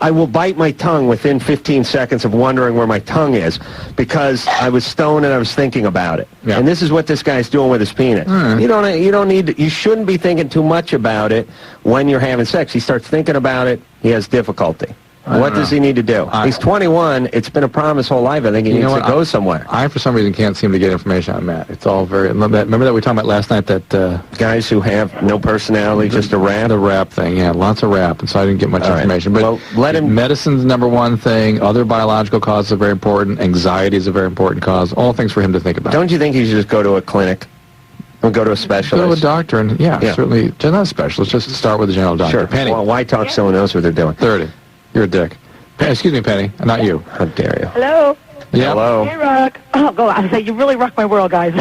I will bite my tongue within 15 seconds of wondering where my tongue is because I was stoned and I was thinking about it. Yeah. And this is what this guy's doing with his penis. You shouldn't be thinking too much about it when you're having sex. He starts thinking about it, he has difficulty. What does he need to do? He's 21. It's been a problem his whole life. I think he needs to go somewhere. I, for some reason, can't seem to get information on Matt. It's all very... Remember that we talked about last night that... guys who have no personality, just a rap? The rap thing, yeah. Lots of rap, and so I didn't get much information. But well, let him... Medicine's number one thing. Other biological causes are very important. Anxiety is a very important cause. All things for him to think about. Don't you think he should just go to a clinic? Or go to a specialist? Go to a doctor, and certainly... Just not a specialist. Just start with a general doctor. Sure. Penny. Well, why talk to someone else what they're doing? 30. You're a dick. Excuse me, Penny, not you. How dare you? Hello. Yeah. Hello. Hey, Rock. Oh, go on. I say you really rock my world, guys.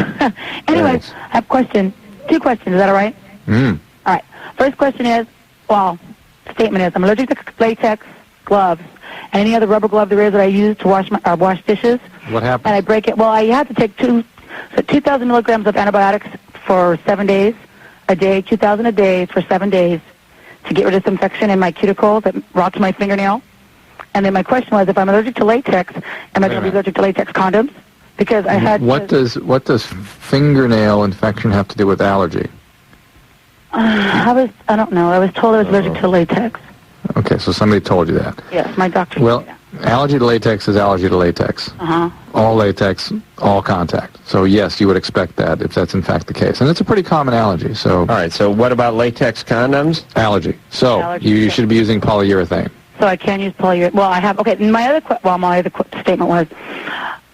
Anyway, I have a question. 2 questions. Is that all right? Mm. All right. First question is, statement is, I'm allergic to latex gloves and any other rubber glove there is that I use to wash dishes. What happened? And I break it. Well, I had to take 2,000 milligrams of antibiotics for 7 days a day, 2,000 a day for 7 days to get rid of some infection in my cuticle that rots my fingernail. And then my question was, if I'm allergic to latex, am I going to be allergic to latex condoms? Because I had... What does fingernail infection have to do with allergy? I don't know. I was told I was allergic to latex. Okay, so somebody told you that. Yes, my doctor told me that. Allergy to latex is allergy to latex. All latex, all contact. So yes, you would expect that if that's in fact the case. And it's a pretty common allergy. So all right, so what about latex condoms? Allergy. So you should be using polyurethane. So I can use polyurethane. Well, I have. Okay, my other statement was,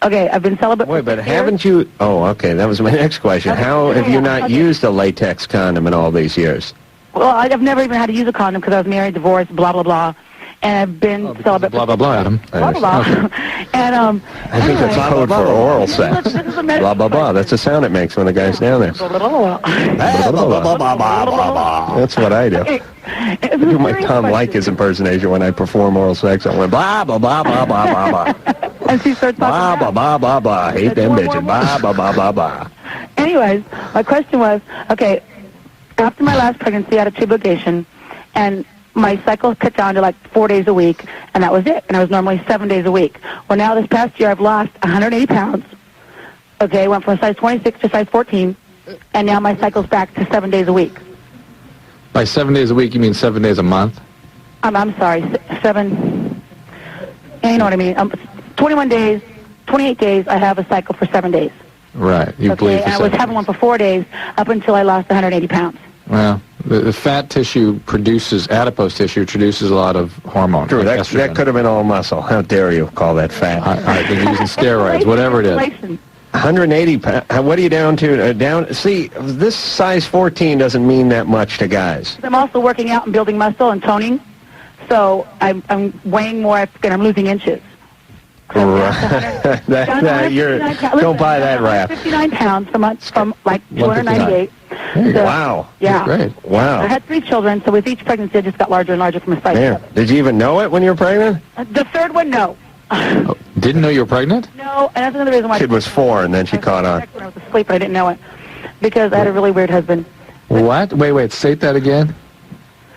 okay, I've been celibate. Wait, but haven't you? Oh, okay, that was my next question. How have you not used a latex condom in all these years? Well, I've never even had to use a condom because I was married, divorced, blah blah blah, and I've been celibate. Blah blah blah, Adam. Blah blah blah. And I think that's code for oral sex. Blah blah blah. That's the sound it makes when the guy's down there. That's what I do. I do my Tom Likas impersonation when I perform oral sex. I went blah blah blah blah blah blah blah. And she starts blah blah blah blah blah. Hate them bitches. Blah blah blah blah blah. Anyways, my question was, okay, after my last pregnancy, I had a tube ligation, and my cycle cut down to like 4 days a week, and that was it. And I was normally 7 days a week. Well, now this past year, I've lost 180 pounds. Okay, went from size 26 to size 14, and now my cycle's back to 7 days a week. By 7 days a week, you mean 7 days a month? I'm sorry, 7. You know what I mean? 21 days, 28 days. I have a cycle for 7 days. Right. You bleed for 7 days. I was having one for 4 days up until I lost 180 pounds. Well, the fat tissue adipose tissue produces a lot of hormones. True, like that could have been all muscle. How dare you call that fat? I've been using steroids, whatever it is. 180 pounds. What are you down to? See, this size 14 doesn't mean that much to guys. I'm also working out and building muscle and toning, so I'm weighing more and I'm losing inches. Don't buy that rap. 59 pounds from like 298. Wow. Yeah. Great. Wow. I had 3 children, so with each pregnancy, I just got larger and larger from a size Man, 7. did you even know it when you were pregnant? The third one, no. Oh, didn't know you were pregnant? No, and that's another reason why. Kid was 4, and then she caught on. When I was asleep, but I didn't know it because I had a really weird husband. What? Wait, state that again.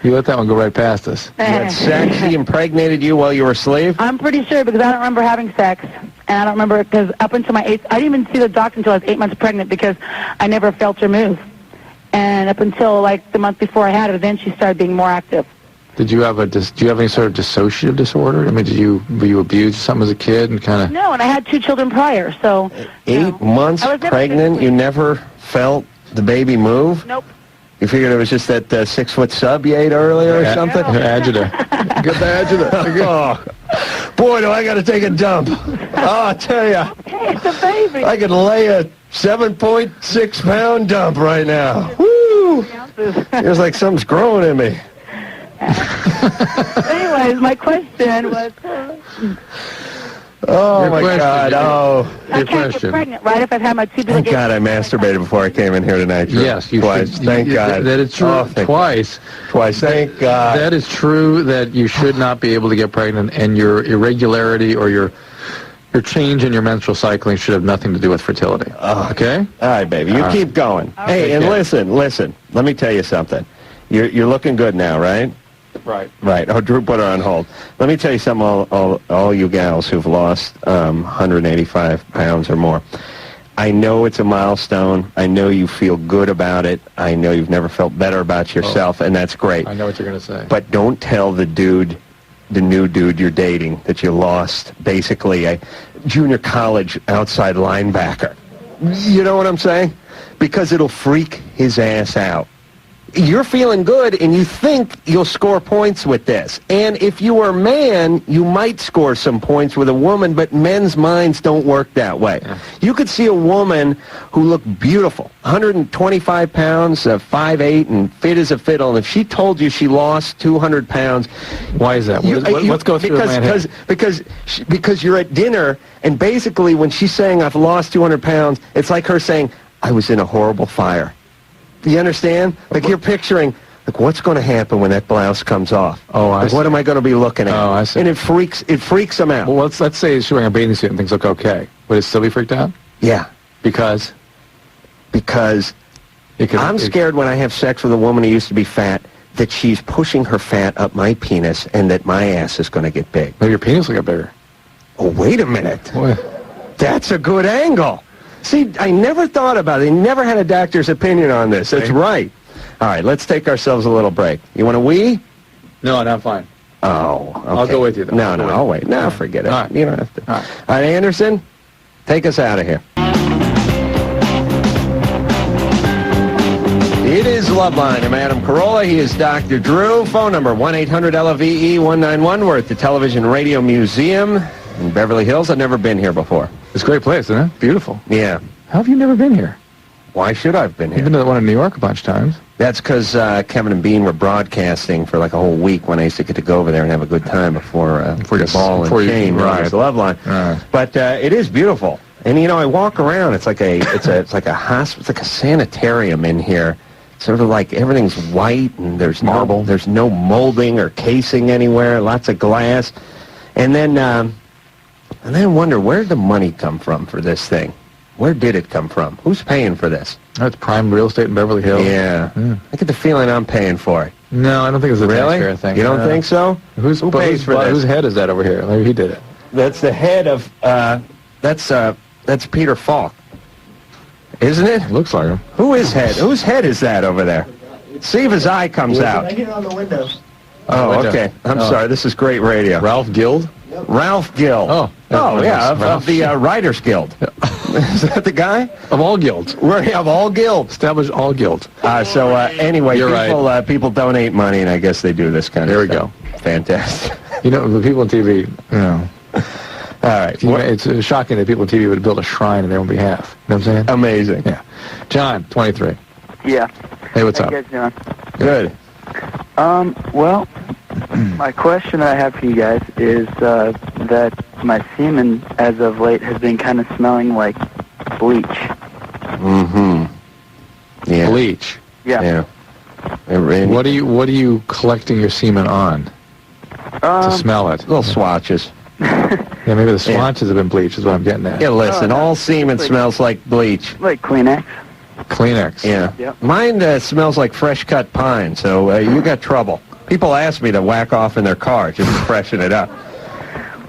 You let that one go right past us. You had sex, he impregnated you while you were asleep? I'm pretty sure because I don't remember having sex, and I don't remember because up until my 8th, I didn't even see the doctor until I was 8 months pregnant because I never felt her move. And up until like the month before I had her, then she started being more active. Do you have any sort of dissociative disorder? I mean, were you abused or something as a kid and kind of? No, and I had 2 children prior, so. 8 months pregnant, you never felt the baby move? Nope. You figured it was just that 6-foot sub you ate earlier or something? Agita. Get the agita. Oh, boy, do I got to take a dump. Oh, I tell you. Hey, it's a baby. I could lay a 7.6-pound dump right now. Woo! Feels like something's growing in me. Anyways, my question was... Oh, my God. Oh. I can't get pregnant, right, if I've had my 2 Thank God I masturbated before I came in here tonight. Drew. Yes, you twice. should. Thank God. That is true. Oh, Twice. Twice. Thank God. That is true that you should not be able to get pregnant, and your irregularity or your change in your menstrual cycling should have nothing to do with fertility. Okay? All right, baby. You keep going. Hey, and listen. Let me tell you something. You're looking good now, right? Right. Oh, Drew put her on hold. Let me tell you something, all you gals who've lost 185 pounds or more. I know it's a milestone. I know you feel good about it. I know you've never felt better about yourself, and that's great. I know what you're going to say. But don't tell the new dude you're dating that you lost basically a junior college outside linebacker. You know what I'm saying? Because it'll freak his ass out. You're feeling good, and you think you'll score points with this. And if you were a man, you might score some points with a woman, but men's minds don't work that way. Yeah. You could see a woman who looked beautiful, 125 pounds, 5'8", and fit as a fiddle, and if she told you she lost 200 pounds... Why is that? Let's go through it. Because you're at dinner, and basically when she's saying, I've lost 200 pounds, it's like her saying, I was in a horrible fire. Do you understand? Like you're picturing, like what's going to happen when that blouse comes off? Oh, I see. What am I going to be looking at? Oh, I see. And it freaks them out. Well, let's say she's wearing a bathing suit and things look okay. Would it still be freaked out? Yeah. Because I'm scared when I have sex with a woman who used to be fat that she's pushing her fat up my penis and that my ass is going to get big. Maybe your penis will get bigger. Oh, wait a minute. What? That's a good angle. See, I never thought about it. I never had a doctor's opinion on this. That's right. All right, let's take ourselves a little break. You want a wee? No, I'm fine. Oh, okay. I'll go with you, though. No, I'll wait. No, forget it. All right. You don't have to. All right. All right, Anderson, take us out of here. It is Loveline. I'm Adam Carolla. He is Dr. Drew. Phone number 1-800-LOVE-191. We're at the Television Radio Museum in Beverly Hills. I've never been here before. It's a great place, isn't it? Beautiful. Yeah. How have you never been here? Why should I have been here? You've been to the one in New York a bunch of times. That's because Kevin and Bean were broadcasting for like a whole week when I used to get to go over there and have a good time before the ball and chain was the Loveline. Right. But it is beautiful. And, you know, I walk around. It's like a like a hospital. It's like a sanitarium in here. Sort of like everything's white and there's marble. There's no molding or casing anywhere. Lots of glass. And then I wonder, where did the money come from for this thing? Where did it come from? Who's paying for this? That's prime real estate in Beverly Hills. Yeah. I get the feeling I'm paying for it. No, I don't think it's a taxpayer thing. You don't think so? Who pays for this? Whose head is that over here? Maybe he did it. That's the head of, that's Peter Falk. Isn't it? Looks like him. Whose head is that over there? See if his eye comes out. I get it on the windows. Oh, okay. I'm sorry. This is great radio. Ralph Guild? Ralph Guild. Oh, yeah, of the Writers Guild. Is that the guy? Of all guilds. Of all guilds. Establish all guilds. Anyway, people donate money, and I guess they do this kind of stuff. There we go. Fantastic. You know, the people on TV, you know. All right. It's shocking that people on TV would build a shrine in their own behalf. You know what I'm saying? Amazing. Yeah. John, 23. Yeah. Hey, what's up? How you guys doing? Good. Well, my question I have for you guys is, that my semen, as of late, has been kind of smelling like bleach. Mm-hmm. Yeah. Bleach. Yeah. What are you collecting your semen on to smell it? Little swatches. Yeah, maybe the swatches have been bleached is what I'm getting at. Yeah, listen, all semen smells like bleach. Like Kleenex. Kleenex. Yeah. Yep. Mine smells like fresh-cut pine, so you got trouble. People ask me to whack off in their car just to freshen it up.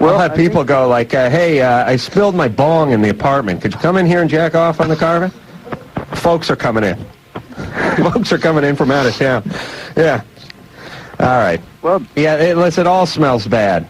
Well, I'll have people go like, hey, I spilled my bong in the apartment. Could you come in here and jack off on the carpet? Folks are coming in. Folks are coming in from out of town. Yeah. All right. Well, yeah, it all smells bad.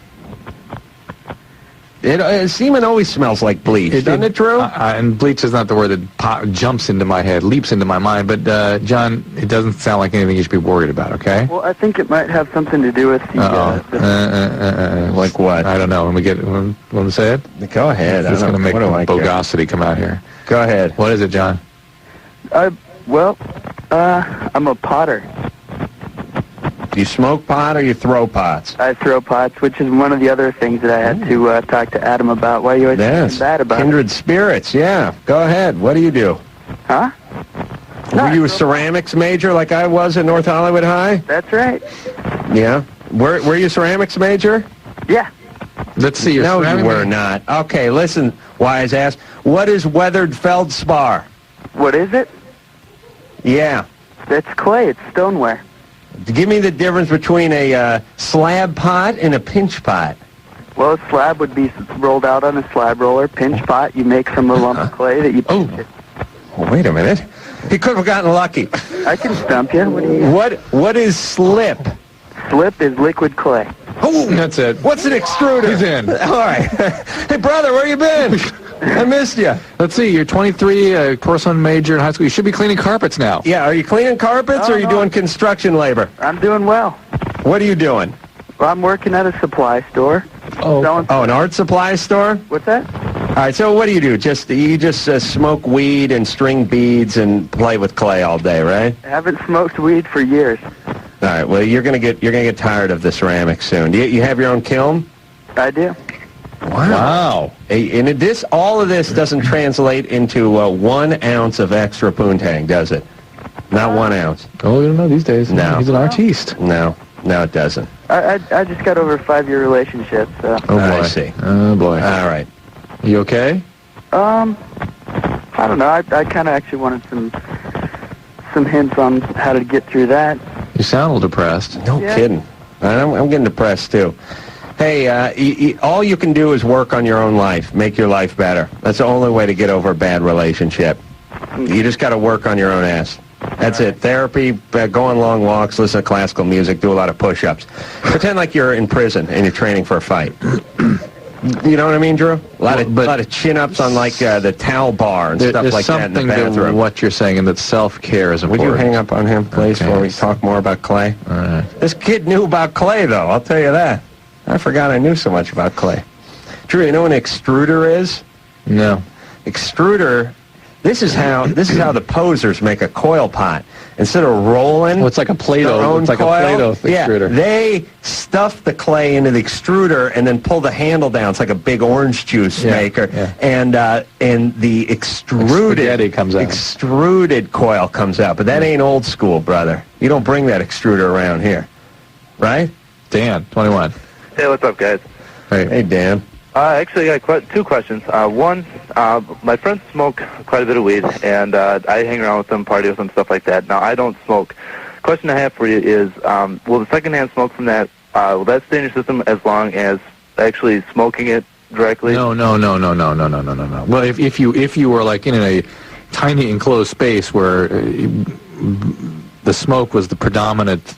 Semen always smells like bleach, doesn't it, Drew? And bleach is not the word that jumps into my head, leaps into my mind, but, John, it doesn't sound like anything you should be worried about, okay? Well, I think it might have something to do with the... Like what? I don't know. Want to say it? Go ahead. It's going to make bogosity come out here. Go ahead. What is it, John? I'm a potter. Do you smoke pot or you throw pots? I throw pots, which is one of the other things that I had to talk to Adam about. Why are you always saying bad about Kindred spirits, yeah. Go ahead. What do you do? Huh? Were you a ceramics major like I was at North Hollywood High? That's right. Yeah. Were you a ceramics major? Yeah. Let's see. No, you were not. Okay, listen, wise ass. What is weathered feldspar? What is it? Yeah. That's clay. It's stoneware. Give me the difference between a slab pot and a pinch pot. Well, a slab would be rolled out on a slab roller. Pinch pot, you make from a lump of clay that you pinch it. Oh, wait a minute. He could have gotten lucky. I can stump you. What is slip? Slip is liquid clay. Oh, that's it. What's an extruder? He's in. All right. Hey, brother, where you been? I missed you. Let's see. You're 23, porcelain major in high school. You should be cleaning carpets now. Yeah, are you cleaning carpets or are you doing construction labor? I'm doing well. What are you doing? Well, I'm working at a supply store. Oh, an art supply store? What's that? All right, so what do? You just smoke weed and string beads and play with clay all day, right? I haven't smoked weed for years. All right, well, you're gonna get tired of the ceramics soon. Do you have your own kiln? I do. Wow. And all of this doesn't translate into 1 ounce of extra poontang, does it? Not 1 ounce. Oh, you don't know these days. No. He's an artiste. No, it doesn't. I just got over a 5-year relationship, so... Oh, boy. I see. Oh, boy. All right. You okay? I don't know. I kind of actually wanted some hints on how to get through that. You sound a little depressed. No kidding. I'm getting depressed, too. Hey, all you can do is work on your own life, make your life better. That's the only way to get over a bad relationship. You just got to work on your own ass. That's it. Therapy, go on long walks, listen to classical music, do a lot of push-ups. Pretend like you're in prison and you're training for a fight. You know what I mean, Drew? A lot of chin-ups on, like, the towel bar and stuff like that in the bathroom. There's something to what you're saying, and that self-care is important. Would you hang up on him, please, before we talk more about clay? All right. This kid knew about clay, though, I'll tell you that. I forgot I knew so much about clay. Drew, you know what an extruder is? No. Extruder, this is how the posers make a coil pot. Instead of rolling... Oh, it's like a Play-Doh. It's like a Play-Doh extruder. Yeah, they stuff the clay into the extruder and then pull the handle down. It's like a big orange juice maker. Yeah. And the extruded coil comes out. But that ain't old school, brother. You don't bring that extruder around here. Right? Dan, 21. Hey, what's up, guys? Hey, Dan. Actually, I got 2 questions. One, my friends smoke quite a bit of weed, and I hang around with them, party with them, stuff like that. Now, I don't smoke. Question I have for you is, will the secondhand smoke from that, will that stay in your system as long as actually smoking it directly? No. Well, if you were like in a tiny enclosed space where the smoke was the predominant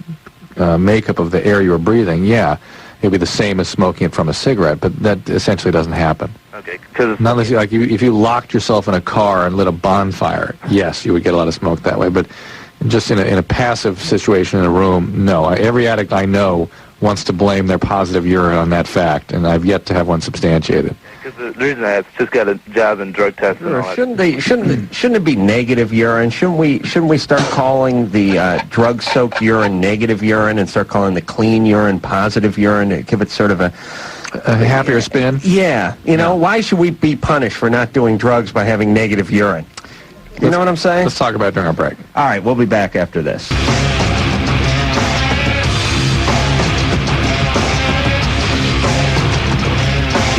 makeup of the air you were breathing, yeah. It'd be the same as smoking it from a cigarette, but that essentially doesn't happen. Okay, not unless if you locked yourself in a car and lit a bonfire, yes, you would get a lot of smoke that way. But just in a passive situation in a room, no. Every addict I know wants to blame their positive urine on that fact, and I've yet to have one substantiated. Because the reason I just got a job in drug testing. Shouldn't it be negative urine? Shouldn't we start calling the drug-soaked urine negative urine and start calling the clean urine positive urine? Give it sort of A happier spin? Yeah. Why should we be punished for not doing drugs by having negative urine? You know what I'm saying? Let's talk about it during our break. All right, we'll be back after this.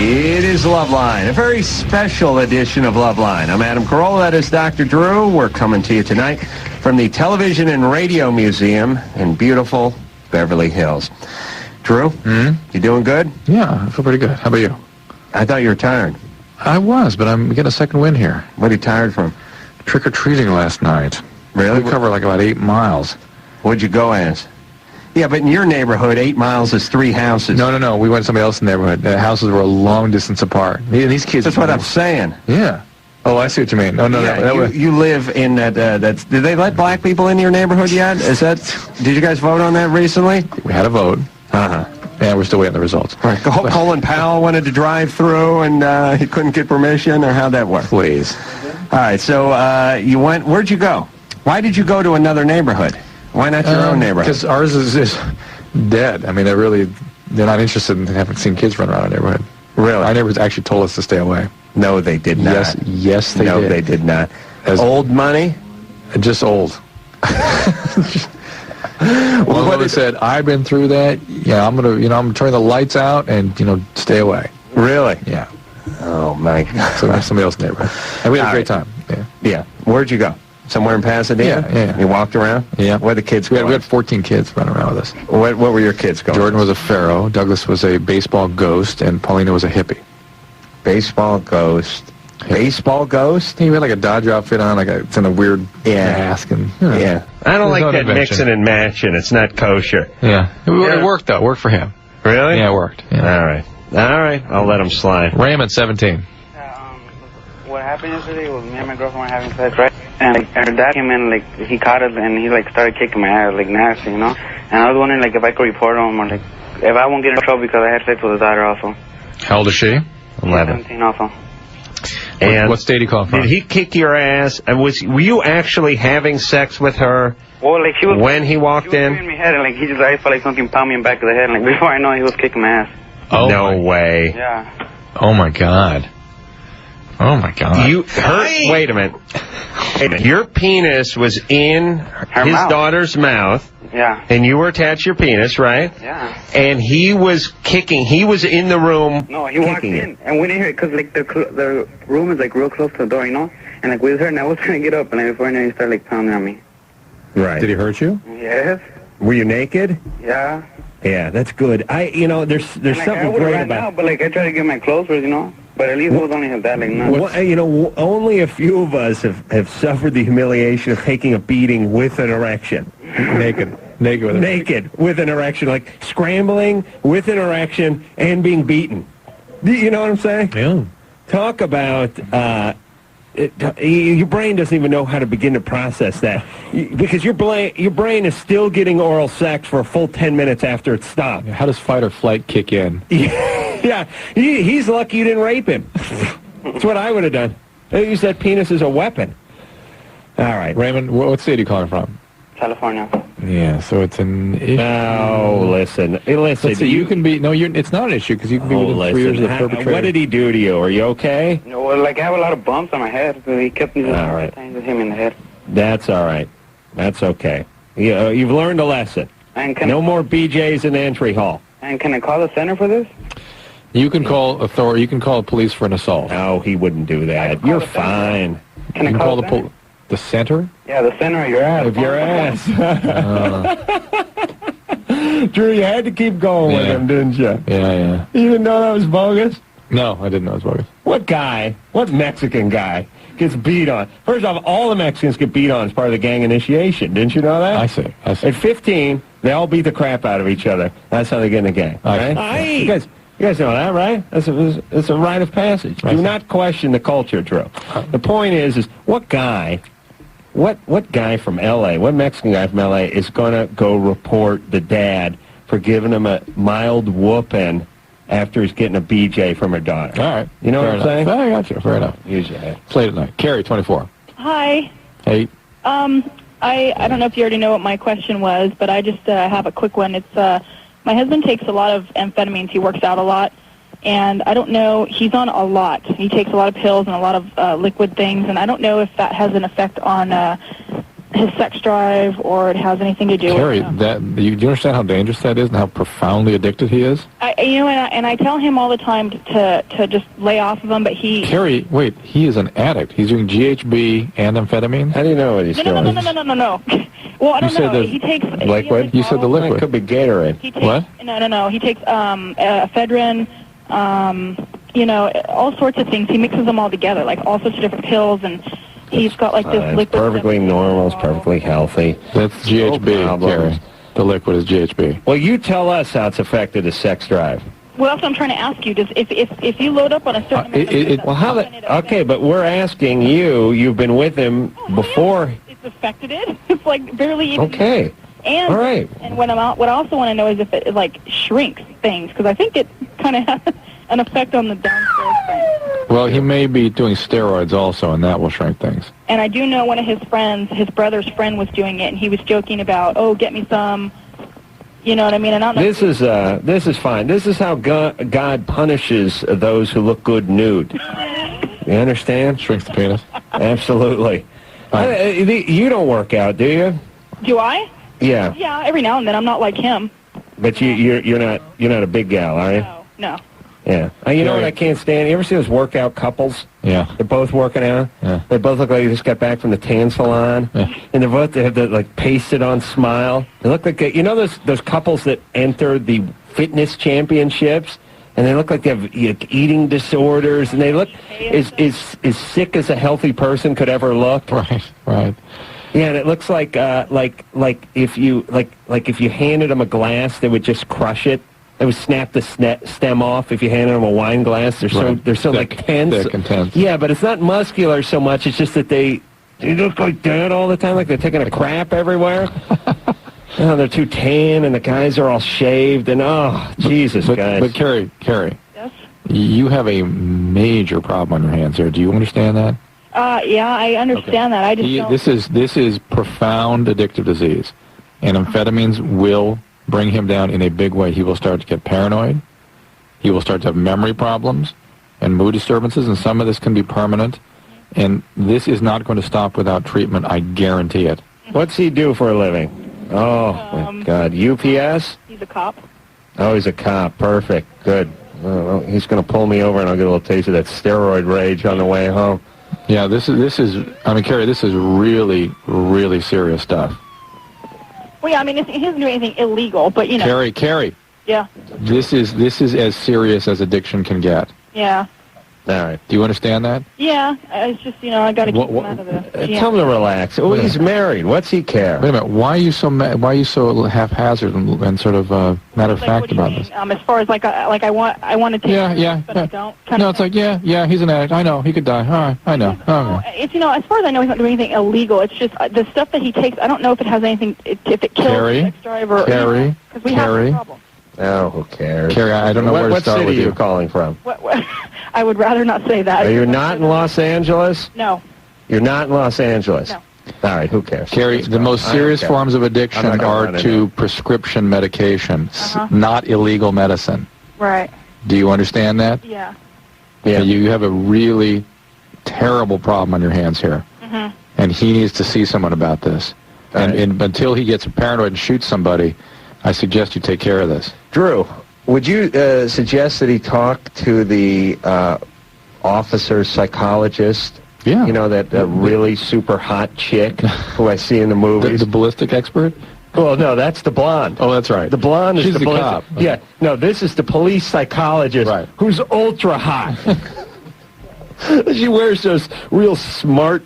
It is Loveline, a very special edition of Loveline. I'm Adam Carolla, that is Dr. Drew. We're coming to you tonight from the Television and Radio Museum in beautiful Beverly Hills. Drew, you doing good? Yeah, I feel pretty good. How about you? I thought you were tired. I was, but I'm getting a second win here. What are you tired from? Trick-or-treating last night. Really? We covered like about 8 miles. What'd you go as? Yeah, but in your neighborhood, 8 miles is 3 houses. No. We went to somebody else's neighborhood. The houses were a long distance apart. These kids... That's what I'm saying. Yeah. Oh, I see what you mean. No. You live in that... did they let black people in your neighborhood yet? Did you guys vote on that recently? We had a vote. Uh-huh. Yeah, we're still waiting the results. Right. Colin Powell wanted to drive through, and he couldn't get permission, or how'd that work? Please. All right, so you went... Where'd you go? Why did you go to another neighborhood? Why not your own neighborhood? Because ours is dead. I mean, they're not interested in having seen kids run around our neighborhood. Really? Our neighbors actually told us to stay away. No, they did not. Yes, they did. No, they did not. Old money? Just old. One woman said, "I've been through that. Yeah, I'm gonna turn the lights out and stay away." Really? Yeah. Oh my God. So that's somebody else's neighborhood, and we had a great time. Yeah. Where'd you go? Somewhere in Pasadena? Yeah. You walked around? Yeah. Where the kids go? We had 14 kids running around with us. What were your kids going? Jordan was a pharaoh, Douglas was a baseball ghost, and Paulina was a hippie. Baseball ghost. Baseball ghost? He had like a Dodge outfit on, it's in a weird mask. And, yeah. I don't like that mixing and matching. It's not kosher. Yeah. It worked, though. It worked for him. Really? Yeah, it worked. Yeah. All right. I'll let him slide. Raymond, 17. What happened yesterday was me and my girlfriend were having sex, right? And her dad came in, he caught us, and he, started kicking my ass, nasty, And I was wondering, if I could report him, or, if I won't get in trouble because I had sex with his daughter also. How old is she? 11. 17 also. And what state he called from? Did he kick your ass? And were you actually having sex with her? Well, she was... When he walked in? He was giving me head, and, I felt like something pounded me in the back of the head, and, before I know it, he was kicking my ass. Oh, no way. Yeah. Oh, my God. Oh, my God. Wait a minute. Your penis was in his daughter's mouth. Yeah. And you were attached to your penis, right? Yeah. And he was kicking. He was in the room. No, he walked in, and we didn't hear it because the room is real close to the door, And we was hurt, and I was trying to get up, and before I knew, he started pounding on me. Right. Did he hurt you? Yes. Were you naked? Yeah. Yeah, that's good. There's something great about. Now, but I try to get my clothes ready, But at least it was only that, not. Only a few of us have suffered the humiliation of taking a beating with an erection. Naked with an erection, like scrambling with an erection and being beaten. You know what I'm saying? Yeah. Talk about your brain doesn't even know how to begin to process that, because your brain is still getting oral sex for a full 10 minutes after it stopped. How does fight or flight kick in? Yeah, he's lucky you didn't rape him. That's what I would have done. They use that penis as a weapon. All right. Raymond, what state are you calling from? California. Yeah, so it's an issue. No, listen. So you can be... No, it's not an issue, because you can be within 3 years of the perpetrator. What did he do to you? Are you okay? No, well, I have a lot of bumps on my head. So he kept me just with him in the head. That's all right. That's okay. You've learned a lesson. No more BJs in the entry hall. And can I call the center for this? You can call authority. You can call police for an assault. No, he wouldn't do that. You're fine. Can I call the center? Yeah, the center of your ass. Of your ass. Drew, you had to keep going with him, didn't you? Yeah. You didn't know that was bogus? No, I didn't know it was bogus. What Mexican guy gets beat on? First off, all the Mexicans get beat on as part of the gang initiation. Didn't you know that? I see. At 15, they all beat the crap out of each other. That's how they get in the gang. Right? You guys know that, right? It's a rite of passage. Do not question the culture, Drew. The point is what guy from L.A., what Mexican guy from L.A. is going to go report the dad for giving him a mild whooping after he's getting a BJ from her daughter? All right. You know what I'm saying? I got you. Fair enough. Use your head. It's late at night. Carrie, 24. Hi. Hey. I don't know if you already know what my question was, but I just have a quick one. It's my husband takes a lot of amphetamines. He works out a lot, And I don't know, he's on a lot. He takes a lot of pills and a lot of liquid things, and I don't know if that has an effect on his sex drive or it has anything to do Carrie, with do you understand how dangerous that is and how profoundly addicted he is? And I tell him all the time to just lay off of him, but he... Carrie, wait, he is an addict. He's doing GHB and amphetamines? How do you know what he's doing? No. Well, I don't know. He takes... Liquid? You said the liquid. It could be Gatorade. He takes, No. He takes ephedrine, all sorts of things. He mixes them all together, like all sorts of different pills, and he's got like this liquid... It's perfectly normal. It's perfectly healthy. That's GHB, Carrie. The liquid is GHB. Well, you tell us how it's affected his sex drive. Well, that's what I'm trying to ask you. If you load up on a certain okay, but we're asking you. You've been with him before. It's affected it. It's like barely even... Okay. And, all right. And what I also want to know is if it like shrinks things, because I think it kind of has an effect on the downstairs thing. Well, he may be doing steroids also, and that will shrink things. And I do know one of his friends, his brother's friend, was doing it, and he was joking about, get me some, you know what I mean? And I don't know. This is fine. This is how God punishes those who look good nude. You understand? Shrinks the penis. Absolutely. You don't work out, do you? Do I? Yeah. Yeah, every now and then. I'm not like him. But you're not a big gal, are you? No. Yeah. You know what I can't stand? You ever see those workout couples? Yeah. They're both working out. Yeah. They both look like they just got back from the tan salon. Yeah. And they have the pasted on smile. They look like those couples that enter the fitness championships, and they look like they have eating disorders, and they look as sick as a healthy person could ever look. Right. Yeah, and it looks like if you handed them a glass, they would just crush it. They would snap the stem off if you handed them a wine glass. They're so thick, like tense. Thick and tense. Yeah, but it's not muscular so much. It's just that they look like that all the time, like they're taking a crap everywhere. They're too tan, and the guys are all shaved, and Jesus, guys. But Carrie, yes? You have a major problem on your hands here. Do you understand that? Yeah, I understand that. I just don't... This is profound addictive disease, and amphetamines will bring him down in a big way. He will start to get paranoid. He will start to have memory problems and mood disturbances, and some of this can be permanent. And this is not going to stop without treatment. I guarantee it. What's he do for a living? Oh, my God. UPS? He's a cop. Oh, he's a cop. Perfect. Good. Well, he's going to pull me over, and I'll get a little taste of that steroid rage on the way home. Yeah, this is. I mean, Carrie, this is really, really serious stuff. Well, yeah, I mean, he doesn't do anything illegal, but, Carrie. Yeah. This is as serious as addiction can get. Yeah. All right. Do you understand that? Yeah. It's just, I got to keep him out of the... Tell him to relax. Oh, he's married. What's he care? Wait a minute. Why are you so haphazard and sort of matter of fact about this? As far as, I want to take him, but I don't. It's like, he's an addict. I know. He could die. All right. I know. Okay. It's, as far as I know, he's not doing anything illegal. It's just the stuff that he takes, I don't know if it has anything, if it kills the sex drive or... Carrie. Because we have a problem. Oh, who cares? Carrie, I don't know where to start with you. What city are you calling from? I would rather not say that. Are you not in Los Angeles? No. You're not in Los Angeles? No. All right, who cares? Carrie, the most serious forms of addiction are to prescription medication, not illegal medicine. Right. Do you understand that? Yeah. Yeah. You have a really terrible problem on your hands here. Mm-hmm. And he needs to see someone about this. And until he gets paranoid and shoots somebody, I suggest you take care of this. Drew, would you suggest that he talk to the officer psychologist? Yeah. That really super hot chick who I see in the movies. The ballistic expert? Well, no, that's the blonde. Oh, that's right. The blonde is the cop. Okay. Yeah. No, this is the police psychologist who's ultra hot. She wears those real smart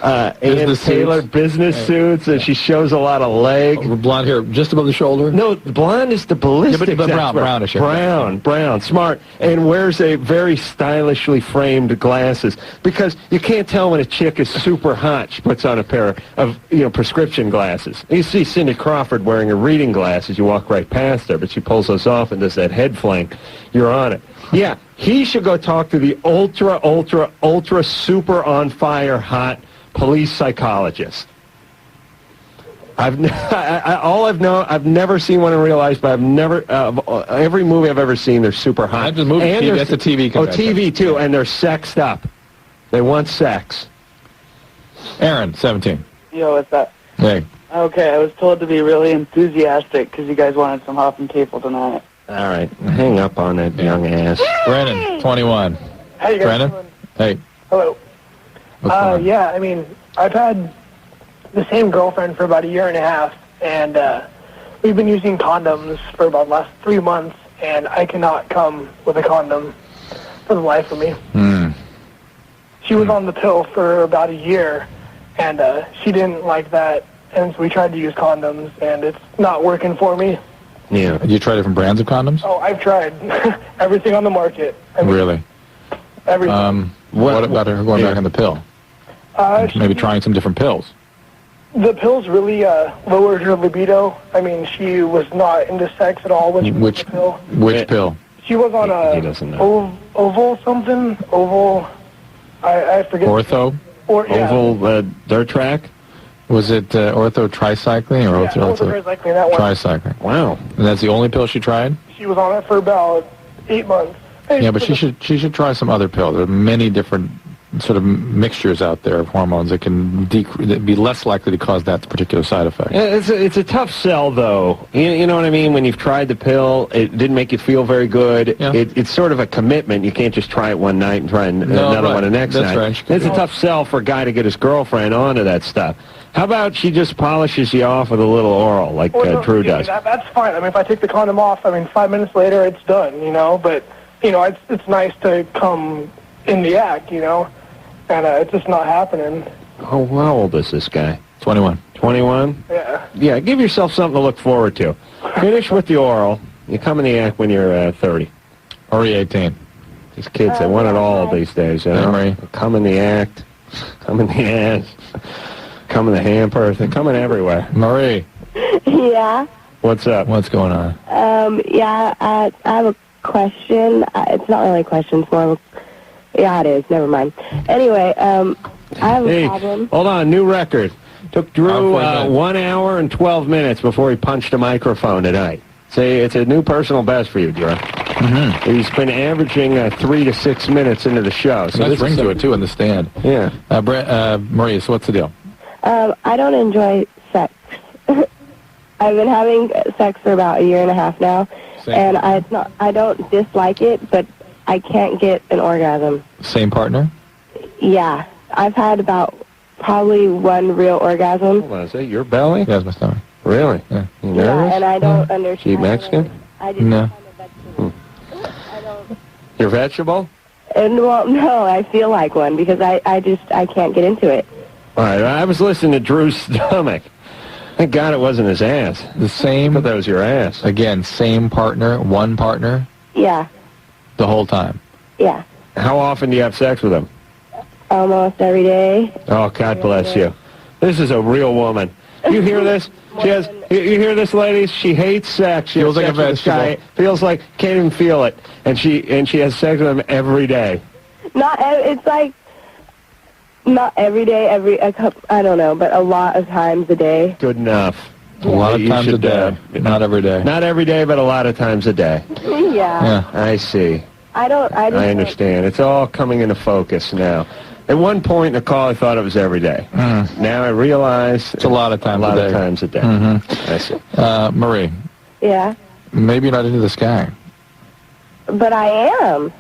Ann Taylor business suits, and she shows a lot of leg. Blonde hair just above the shoulder? No, blonde is the ballistic but brownish hair. Brown, smart, and wears a very stylishly framed glasses, because you can't tell when a chick is super hot. She puts on a pair of prescription glasses. You see Cindy Crawford wearing her reading glasses, you walk right past her, but she pulls those off and does that head flank. You're on it. Yeah, he should go talk to the ultra super on fire hot police psychologist. I've never seen one in real life, but I've never every movie I've ever seen, they're super hot. Not just movie, TV, that's a TV convention. Oh, TV too, and they're sexed up. They want sex. Aaron, 17. Yo, what's up? Hey. Okay, I was told to be really enthusiastic because you guys wanted some Huff and Tafel tonight. All right, hang up on that young ass. Brennan, 21. How you guys Brennan? doing? Hey. Hello. Yeah, I mean, I've had the same girlfriend for about a year and a half, and we've been using condoms for about the last 3 months, and I cannot come with a condom for the life of me. She was on the pill for about a year, and she didn't like that, and so we tried to use condoms, and it's not working for me. Yeah. You try different brands of condoms? Oh, I've tried everything on the market. I mean, Really? everything. What about her going back on the pill? Maybe trying some different pills. The pills really lowered her libido. I mean, she was not into sex at all when she was on the pill. Which pill? She was on He doesn't know. Oval something. Oval. I forget. Ortho? Oval dirt track? Was it ortho tricycling or ortho tricycling, that one. tricycling? Wow. And that's the only pill she tried? She was on it for about 8 months. Yeah, but she should try some other pill. There are many different sort of mixtures out there of hormones that can be less likely to cause that particular side effect. Yeah, it's a tough sell, though. You know what I mean? When you've tried the pill, it didn't make you feel very good. Yeah. It's sort of a commitment. You can't just try it one night and try another one the next night. Right. It's a tough sell for a guy to get his girlfriend onto that stuff. How about she just polishes you off with a little oral, like Drew does? That's fine. I mean, if I take the condom off, I mean, 5 minutes later, it's done, you know? But, you know, it's nice to come in the act, you know? And it's just not happening. Oh, how old is this guy? 21. 21? Yeah. Yeah, give yourself something to look forward to. Finish with the oral. You come in the act when you're 30. Or 18. These kids, they want it all these days. You know? Come in the act. Come in the ass. Come in the hamper. They're coming everywhere. Marie. Yeah. What's up? What's going on? Yeah, I have a question. It's not really a question. It's more of a... Yeah, it is. Never mind. Anyway, I have a problem. Hold on. New record. Took Drew 1 hour and 12 minutes before he punched a microphone tonight. Say, it's a new personal best for you, Drew. Mm-hmm. He's been averaging 3 to 6 minutes into the show. So nice ring to it, too, in the stand. Yeah. Maria, so what's the deal? I don't enjoy sex. I've been having sex for about a year and a half now, and I don't dislike it, but I can't get an orgasm. Same partner? Yeah. I've had about probably one real orgasm. Hold on, is that your belly? Yeah, it's my stomach. Really? Yeah. You nervous? Yeah, and I don't understand. She Mexican? I just No. You're vegetable? Well, no, I feel like one because I can't get into it. All right, I was listening to Drew's stomach. Thank God it wasn't his ass. The same? I thought that was your ass. Again, same partner, one partner? Yeah. The whole time? Yeah. How often do you have sex with him? Almost every day. Oh, God bless you. This is a real woman. You hear this? She has. You hear this, ladies? She hates sex. She feels like a vegetable. Feels like can't even feel it, and she has sex with him every day. It's like not every day. I don't know, but a lot of times a day. Good enough. A lot of times a day. Not every day. Not every day, but a lot of times a day. Yeah. I see. I understand. It's all coming into focus now. At one point in the call, I thought it was every day. Now I realize it's a lot of times a day. Mm-hmm. I see. Marie. Yeah. Maybe you're not into this guy. But I am.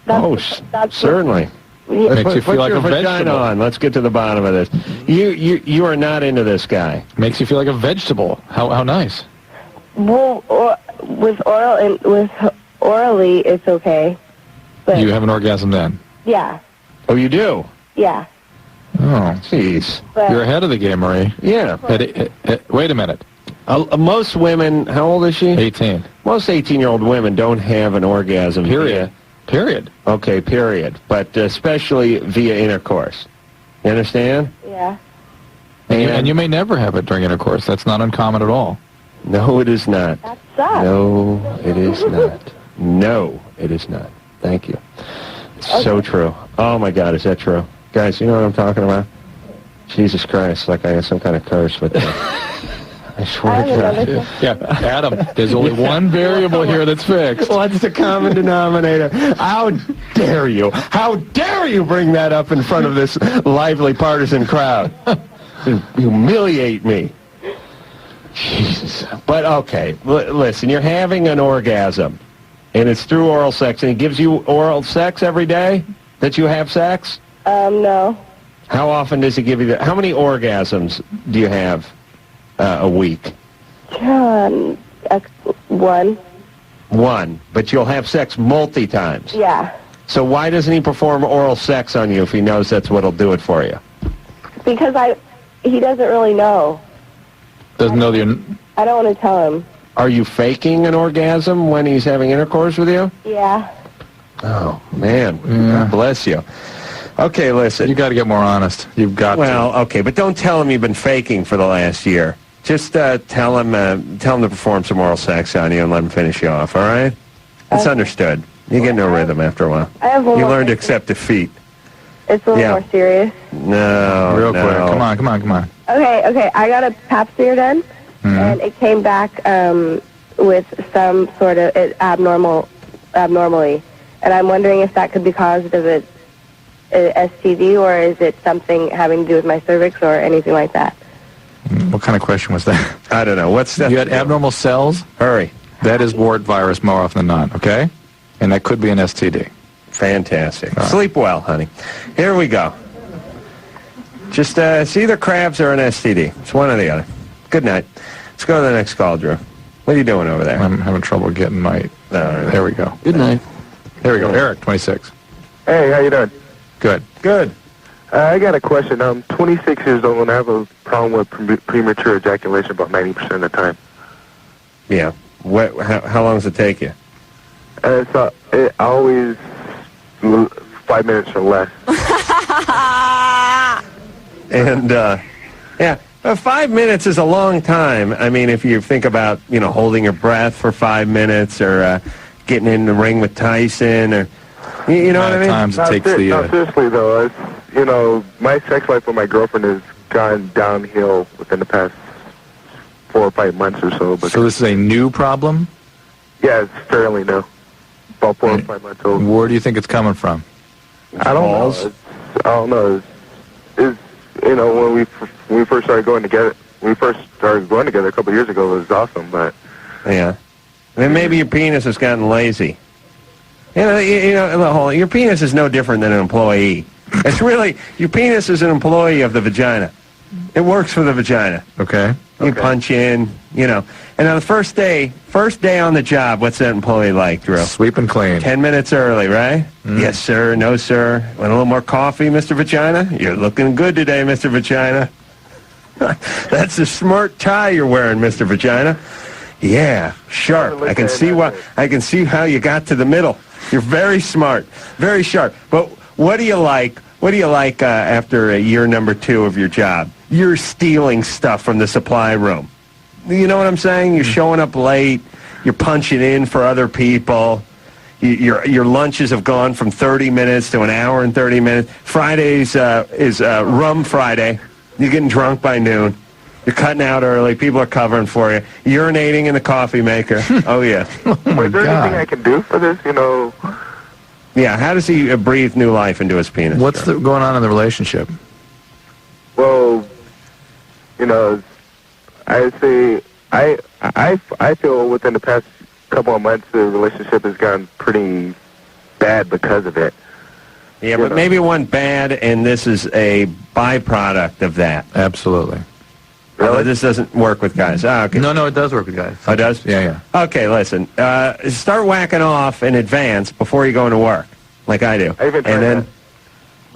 That's certainly. Makes you feel like a vegetable. On. Let's get to the bottom of this. You are not into this guy. Makes you feel like a vegetable. How nice. Well, with orally, it's okay. But you have an orgasm then? Yeah. Oh, you do? Yeah. Oh, jeez. You're ahead of the game, Marie. Yeah. Wait a minute. Most women, how old is she? 18. Most 18-year-old women don't have an orgasm. Period. Period. Okay, period. But especially via intercourse. You understand? Yeah. And you may never have it during intercourse. That's not uncommon at all. No, it is not. That sucks. No, it is not. No, it is not. Thank you. It's so true. Oh, my God, is that true? Guys, you know what I'm talking about? Jesus Christ, like I have some kind of curse with that. I swear to God. Yeah, Adam, there's only one variable here that's fixed. What's the common denominator? How dare you? How dare you bring that up in front of this lively partisan crowd? You humiliate me. Jesus. But, okay, listen, you're having an orgasm, and it's through oral sex, and he gives you oral sex every day that you have sex? No. How often does he give you that? How many orgasms do you have a week? One. One, but you'll have sex multi-times. Yeah. So why doesn't he perform oral sex on you if he knows that's what'll do it for you? Because he doesn't really know. Doesn't know the... I don't want to tell him. Are you faking an orgasm when he's having intercourse with you? Yeah. Oh, man. God bless you. Okay, listen. You got to get more honest. You've got to. Well, okay, but don't tell him you've been faking for the last year. Just tell him to perform some oral sex on you and let him finish you off, all right? It's understood. You get no rhythm after a while. I have one You more learn to question. accept defeat. It's a little more serious. No, Real quick. no. Come on. Okay. I got a pap smear done, and it came back with some sort of abnormally, and I'm wondering if that could be caused of an STD, or is it something having to do with my cervix or anything like that? What kind of question was that? I don't know. What's that? You had abnormal cells? Hurry. That is wart virus more often than not, okay? And that could be an STD. Fantastic. Sleep well, honey. Here we go. Just, it's either crabs or an STD. It's one or the other. Good night. Let's go to the next call, Drew. What are you doing over there? I'm having trouble getting my... there we go. Good night. There we go. Eric, 26. Hey, how you doing? Good. Good. I got a question. I'm 26 years old, and I have a problem with premature ejaculation about 90% of the time. Yeah. How long does it take you? It always 5 minutes or less. And, yeah, 5 minutes is a long time. I mean, if you think about, holding your breath for 5 minutes or getting in the ring with Tyson or, you know what I mean? Times it takes the... No, seriously, though, my sex life with my girlfriend has gone downhill within the past 4 or 5 months or so. But So this is a new problem? yeah, it's fairly new. About 4 or 5 months old. Where do you think it's coming from? I don't know. It's when we first started going together, a couple of years ago, it was awesome, but... Yeah. Then maybe your penis has gotten lazy. Your penis is no different than an employee. It's really, your penis is an employee of the vagina. It works for the vagina. Okay. You punch in, And on the first day on the job, what's that employee like, Drew? Sweep and clean. 10 minutes early, right? Yes, sir. No, sir. Want a little more coffee, Mr. Vagina? You're looking good today, Mr. Vagina. That's a smart tie you're wearing, Mr. Vagina. Yeah, sharp. I can see how you got to the middle. You're very smart, very sharp. But what do you like? What do you like after year number 2 of your job? You're stealing stuff from the supply room. You know what I'm saying? You're showing up late. You're punching in for other people. Your lunches have gone from 30 minutes to an hour and 30 minutes. Fridays is Rum Friday. You're getting drunk by noon. You're cutting out early. People are covering for you. Urinating in the coffee maker. Oh, yeah. Is there anything I can do for this, Yeah, how does he breathe new life into his penis? What's going on in the relationship? Well, I say I feel within the past couple of months the relationship has gotten pretty bad because of it. Yeah, but maybe it went bad, and this is a byproduct of that. Absolutely. Really? This doesn't work with guys. Okay. No, it does work with guys. Oh, it does? Yeah. Okay, listen. Start whacking off in advance before you go into work, like I do. I even tried that.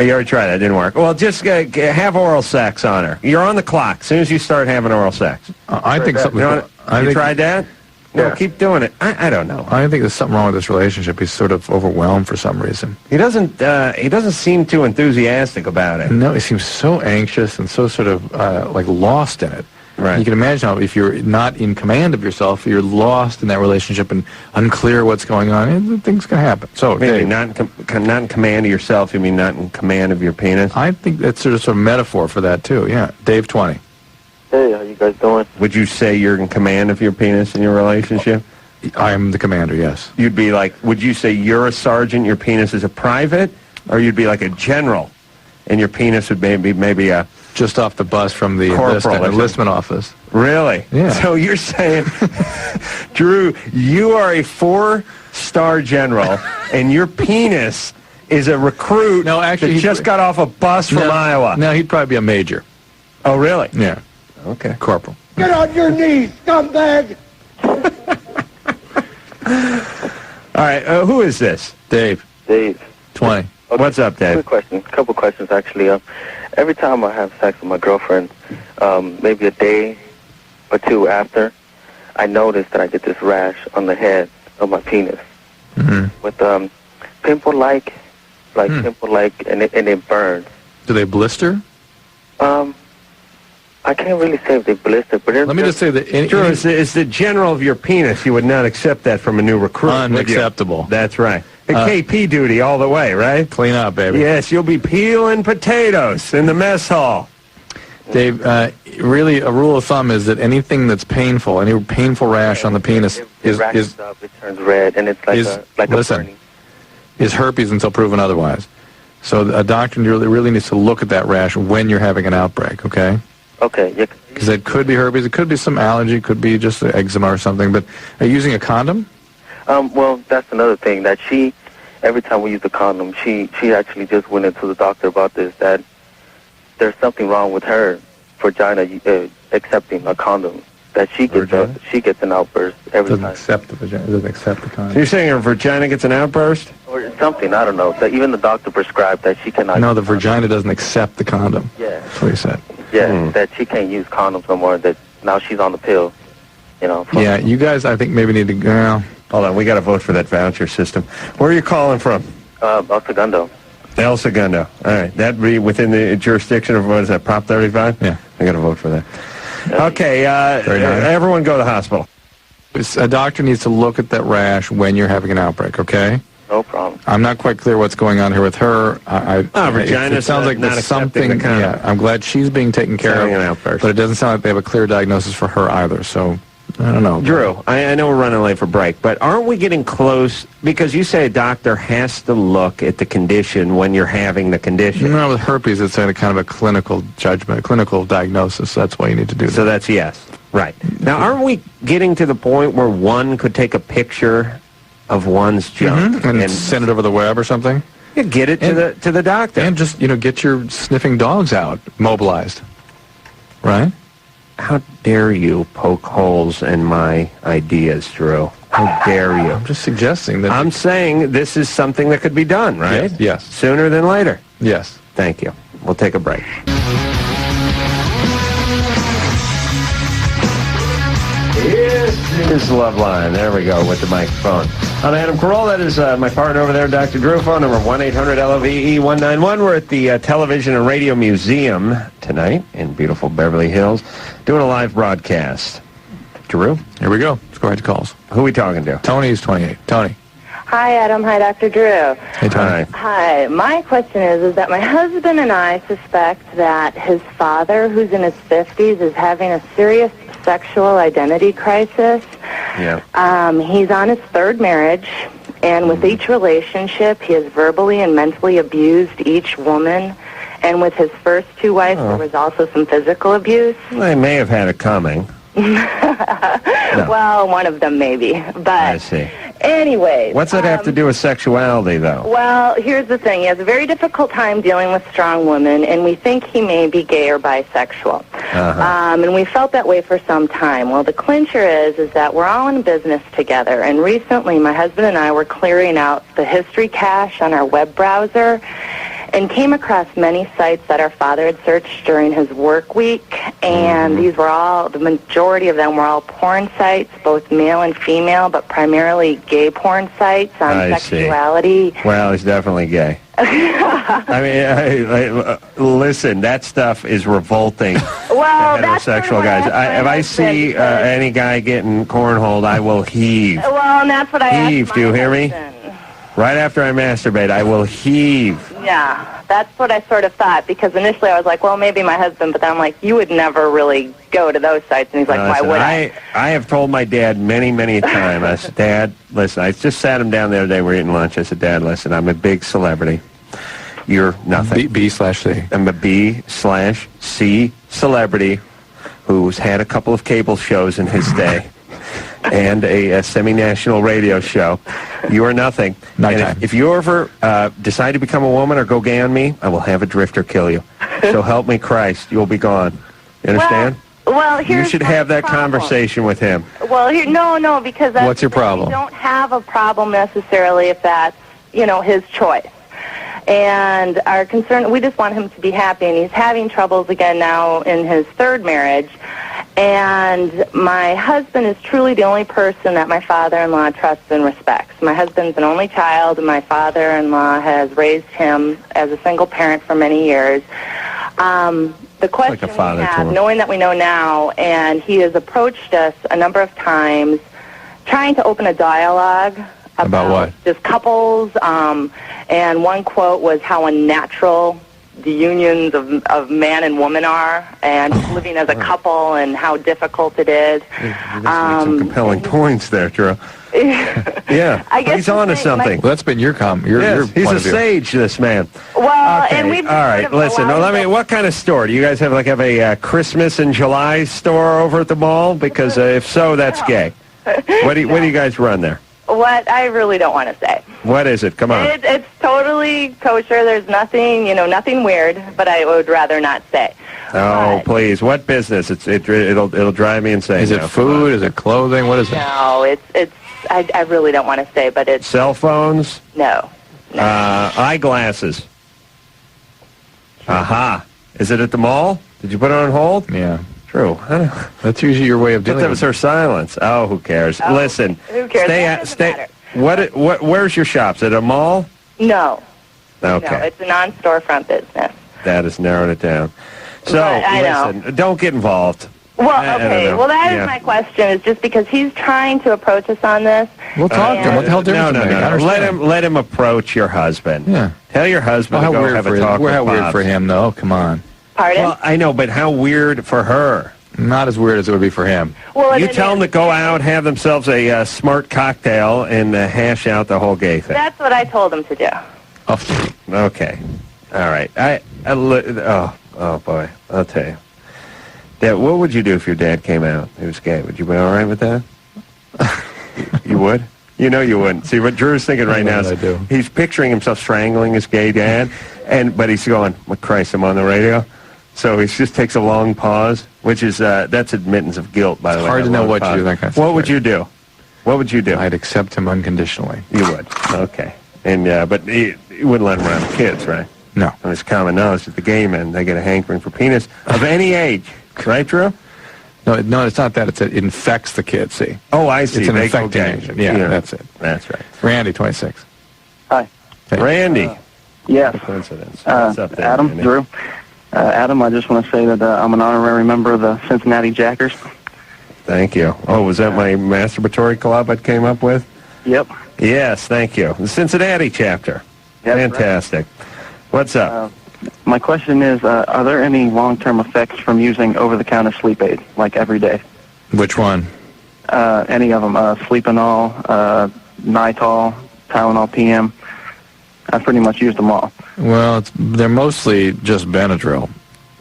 You already tried that. It didn't work. Well, just have oral sex on her. You're on the clock as soon as you start having oral sex. I think something... You tried that? Yeah. No, keep doing it. I don't know. I think there's something wrong with this relationship. He's sort of overwhelmed for some reason. He doesn't seem too enthusiastic about it. No, he seems so anxious and so sort of lost in it. Right. You can imagine how if you're not in command of yourself, you're lost in that relationship and unclear what's going on, and things can happen. So, maybe not in command of yourself. You mean not in command of your penis? I think that's sort of metaphor for that too. Yeah, Dave 20. Hey, how you guys doing? Would you say you're in command of your penis in your relationship? I am the commander, yes. You'd be like, would you say you're a sergeant, your penis is a private? Or you'd be like a general, and your penis would maybe a... Just off the bus from the enlistment office. Really? Yeah. So you're saying, Drew, you are a 4-star general, and your penis is a recruit that just got off a bus from Iowa. No, he'd probably be a major. Oh, really? Yeah. Okay. Corporal. Get on your knees, scumbag! All right, who is this? Dave. Dave. 20. Okay. What's up, Dave? Quick question. A couple questions, actually. Every time I have sex with my girlfriend, maybe a day or two after, I notice that I get this rash on the head of my penis with pimple-like, pimple-like, and it burns. Do they blister? I can't really say if they blister, but let me just say that... Drew, as the general of your penis, you would not accept that from a new recruit. Unacceptable. That's right. KP duty all the way, right? Clean up, baby. Yes, you'll be peeling potatoes in the mess hall. Dave, really, a rule of thumb is that anything that's painful, any painful rash on the penis is up, it turns red, and it's like a burning. Is herpes until proven otherwise. So a doctor really needs to look at that rash when you're having an outbreak, okay? Okay, yeah. Because it could be herpes, it could be some allergy, it could be just eczema or something, but are you using a condom? Well, that's another thing, that every time we use a condom, she actually just went into the doctor about this, that there's something wrong with her vagina accepting a condom, that she gets an outburst every time. Doesn't accept the condom. So you're saying her vagina gets an outburst? Or something, I don't know. That even the doctor prescribed that she cannot... No, the vagina doesn't accept the condom. Yeah. That's what he said. Yeah, that she can't use condoms no more, that now she's on the pill, you know. Yeah, you guys, I think, maybe need to go... Hold on, we got to vote for that voucher system. Where are you calling from? El Segundo. El Segundo. All right, that'd be within the jurisdiction of, what is that, Prop 35? Yeah. I got to vote for that. Okay, everyone go to the hospital. A doctor needs to look at that rash when you're having an outbreak, okay? No problem. I'm not quite clear what's going on here with her. Vagina's it sounds like not there's something. the condom. Yeah, I'm glad she's being taken care of. An outburst. But it doesn't sound like they have a clear diagnosis for her either. So I don't know. Drew, I know we're running late for break, but aren't we getting close? Because you say a doctor has to look at the condition when you're having the condition. No, with herpes, it's a kind of a clinical judgment, a clinical diagnosis. That's why you need to do that. So that's yes. Right. Now, aren't we getting to the point where one could take a picture of one's junk and send it over the web or something? Yeah, get it to the doctor. And just, get your sniffing dogs out, mobilized. Right? How dare you poke holes in my ideas, Drew? How dare you? I'm just suggesting that... I'm saying this is something that could be done, right? Yes. Sooner than later. Yes. Thank you. We'll take a break. This is Loveline. There we go with the microphone. I'm Adam Carolla. That is my partner over there, Dr. Drew. Phone number 1-800-LOVE-191. We're at the Television and Radio Museum tonight in beautiful Beverly Hills doing a live broadcast. Drew? Here we go. Let's go ahead to calls. Who are we talking to? Tony's 28. Tony. Hi, Adam. Hi, Dr. Drew. Hey, Tony. Hi. My question is that my husband and I suspect that his father, who's in his 50s, is having a serious sexual identity crisis. Yeah. He's on his third marriage, and with each relationship, he has verbally and mentally abused each woman. And with his first two wives, there was also some physical abuse. They may have had it coming. No. Well, one of them maybe. But I see. Anyway. What's that have to do with sexuality, though? Well, here's the thing. He has a very difficult time dealing with strong women, and we think he may be gay or bisexual. And we felt that way for some time. Well, the clincher is that we're all in business together, and recently my husband and I were clearing out the history cache on our web browser and came across many sites that our father had searched during his work week, and these were all, the majority of them were all porn sites, both male and female, but primarily gay porn sites on sexuality. See. Well, he's definitely gay. I mean, listen, that stuff is revolting. Well, that's heterosexual guys. If I see any guy getting cornholed, I will heave. Well, and that's what I heave. asked Do you hear husband. me? Right after I masturbate, I will heave. Yeah, that's what I sort of thought, because initially I was like, well, maybe my husband, but then I'm like, you would never really go to those sites. And he's like, why would I? I have told my dad many, many times, I said, Dad, listen, I just sat him down the other day, we were eating lunch. I said, Dad, listen, I'm a big celebrity. You're nothing. B/C. I'm a B/C celebrity who's had a couple of cable shows in his day and a semi-national radio show. You are nothing. And if you ever decide to become a woman or go gay on me, I will have a drifter kill you. So help me Christ, you'll be gone. You understand? Well, here's you should have that conversation with him. Well, no, because that's What's your problem? We don't have a problem necessarily if that's, his choice. And our concern, we just want him to be happy, and he's having troubles again now in his third marriage. And my husband is truly the only person that my father-in-law trusts and respects. My husband's an only child, and my father-in-law has raised him as a single parent for many years. The question we have, knowing that we know now, and he has approached us a number of times trying to open a dialogue about what? Just couples, and one quote was how unnatural the unions of man and woman are, and living as a couple, and how difficult it is. Some compelling points there, Drew. Yeah, I guess he's on to something. Well, that's been your Yes, he's a sage, this man. Well, okay. and we've all right. Listen, what kind of store do you guys have? Like have a Christmas in July store over at the mall? Because if so, that's gay. What do you guys run there? What I really don't want to say. What is it? Come on. It's totally kosher. There's nothing, nothing weird. But I would rather not say. Oh, please! What business? It'll drive me insane. Is it food? Is it clothing? What is it? No, it's. I really don't want to say, but it's cell phones. No. Eyeglasses. Aha! Is it at the mall? Did you put it on hold? Yeah. True. That's usually your way of dealing That with was her silence. Oh, who cares? Oh, Listen. Who cares? Stay. What? Where's your shops? At a mall? No. Okay. No, it's a non-storefront business. That has narrowed it down. So, listen, don't get involved. Well, okay. Well, that is my question. Is just because he's trying to approach us on this. We'll talk to him. What the hell difference does it make? No. Let him approach your husband. Yeah. Tell your husband to go have a talk with How weird Pops. for him, though. Come on. Pardon? Well, I know, but how weird for her? Not as weird as it would be for him. Well, you tell them to go out, have themselves a smart cocktail, and hash out the whole gay thing. That's what I told him to do. Oh, okay. All right. Oh boy. I'll tell you. Dad, what would you do if your dad came out? He was gay. Would you be all right with that? You would? You know you wouldn't. See, what Drew's thinking right now is he's picturing himself strangling his gay dad, but he's going, "What Christ, I'm on the radio." So he just takes a long pause, which is that's admittance of guilt, by the way. It's hard to know what you do. That kind of What would you do? What would you do? I'd accept him unconditionally. You would. Okay. And but you wouldn't let him around kids, right? No. And it's common knowledge that the gay men, they get a hankering for penis of any age, right, Drew? No, it's not that. It infects the kids. See? Oh, I see. It's an infecting agent. Yeah, that's it. That's right. Randy, 26. Hi. Hey. Randy. Yes. Coincidence. What's up there, Adam, Randy? Drew. Adam, I just want to say that I'm an honorary member of the Cincinnati Jackers. Thank you. Oh, was that my masturbatory club I came up with? Yep. Yes, thank you. The Cincinnati chapter. Yep, fantastic. Right. What's up? My question is, are there any long-term effects from using over-the-counter sleep aid, like every day? Which one? Any of them. Sleepinol, Nitol, Tylenol PM. I've pretty much used them all. Well, they're mostly just Benadryl,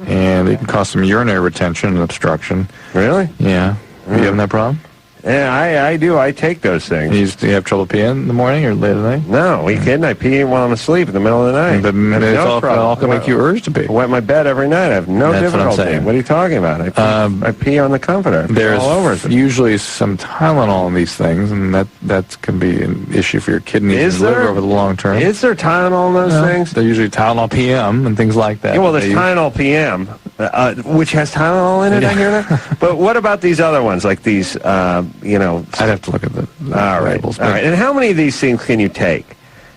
and they can cause some urinary retention and obstruction. Really? Yeah. Are you having that problem? Yeah, I do. I take those things. Do you have trouble peeing in the morning or late at night? No, are you kidding? I pee while I'm asleep in the middle of the night. But it all can make you urge to pee. I wet my bed every night. I have no difficulty. What I'm saying. What are you talking about? I pee on the comforter. There's all over usually some Tylenol in these things, and that can be an issue for your kidneys and liver over the long term. Is there Tylenol in those things? They're usually Tylenol PM and things like that. Yeah, well, there's Tylenol PM, which has Tylenol in it, I hear that. But what about these other ones, like these, I'd have to look at the labels. All right. And how many of these things can you take?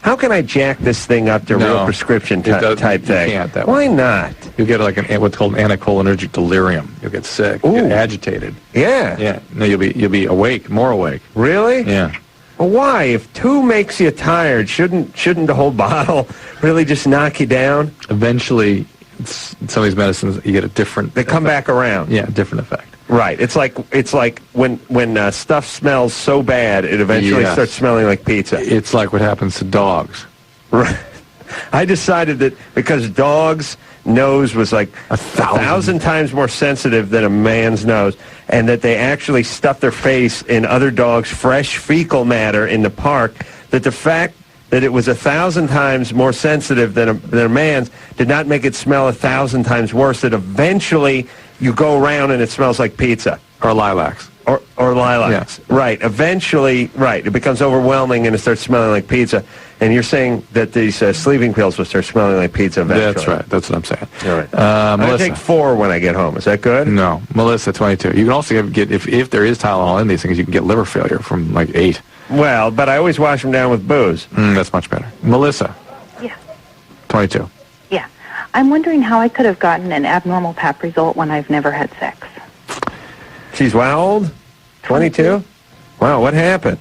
How can I jack this thing up to real prescription type thing? You can't. Why not? You'll get like what's called anticholinergic delirium. You'll get sick. You'll get agitated. Yeah. Yeah. No, you'll be awake, more awake. Really? Yeah. Well, why? If 2 makes you tired, shouldn't the whole bottle really just knock you down? Eventually, some of these medicines, you get a different... They come back around. Yeah, different effect. Right. It's like when stuff smells so bad, it eventually starts smelling like pizza. It's like what happens to dogs. Right. I decided that because dogs' nose was like 1,000 times more sensitive than a man's nose, and that they actually stuff their face in other dogs' fresh fecal matter in the park, that the fact that it was 1,000 times more sensitive than a man's did not make it smell 1,000 times worse, that eventually you go around and it smells like pizza. Or lilacs. Or lilacs. Yeah. Right. Eventually, right, it becomes overwhelming and it starts smelling like pizza. And you're saying that these sleeping pills will start smelling like pizza eventually. That's right. That's what I'm saying. All right. Melissa. I take 4 when I get home. Is that good? No. Melissa, 22. You can also get if there is Tylenol in these things, you can get liver failure from like 8. Well, but I always wash them down with booze. That's much better. Melissa. Yeah. 22. Yeah. I'm wondering how I could have gotten an abnormal pap result when I've never had sex. She's how old? 22? Wow, what happened?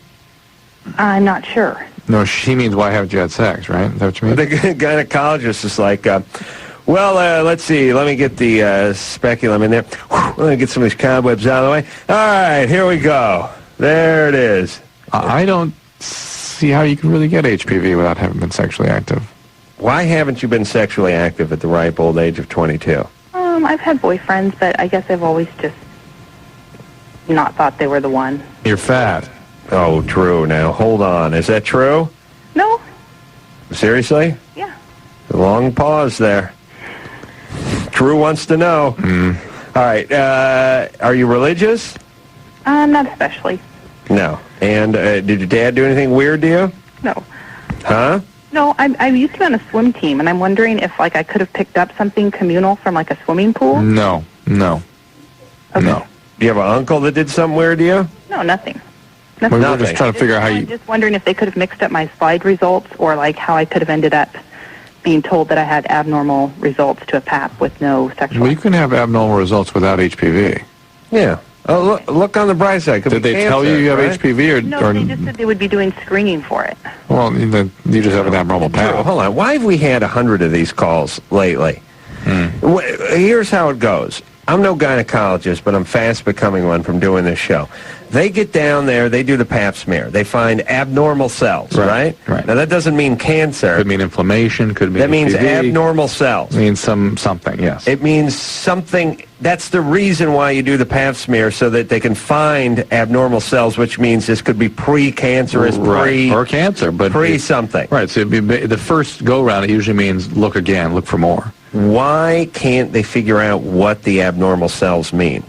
I'm not sure. No, she means why haven't you had sex, right? Is that what you mean? The gynecologist is like, let's see. Let me get the speculum in there. Let me get some of these cobwebs out of the way. All right, here we go. There it is. I don't see how you can really get HPV without having been sexually active. Why haven't you been sexually active at the ripe old age of 22? I've had boyfriends, but I guess I've always just not thought they were the one. You're fat. Oh, true. Now, hold on. Is that true? No. Seriously? Yeah. A long pause there. Drew wants to know. All right. Are you religious? Not especially. No. And did your dad do anything weird to you? No. Huh? No, I used to be on a swim team, and I'm wondering if, I could have picked up something communal from, a swimming pool? No. Okay. No. Do you have an uncle that did something weird to you? No, nothing. We're just trying to figure out how I'm just wondering if they could have mixed up my slide results, or, how I could have ended up being told that I had abnormal results to a pap with no sexual... Well, you can have abnormal results without HPV. Yeah. Oh, look on the bright side. Did they tell you you have HPV? No, they just said they would be doing screening for it. Well, then you just have an abnormal pap. Hold on. Why have we had 100 of these calls lately? Here's how it goes. I'm no gynecologist, but I'm fast becoming one from doing this show. They get down there, they do the pap smear. They find abnormal cells, right? Right. Now, that doesn't mean cancer. Could mean inflammation, could mean That means HPV. abnormal cells. It means something, yes. It means something. That's the reason why you do the pap smear, so that they can find abnormal cells, which means this could be pre-cancerous, or cancer, but pre-something. Right, so the first go-round, it usually means look again, look for more. Why can't they figure out what the abnormal cells mean?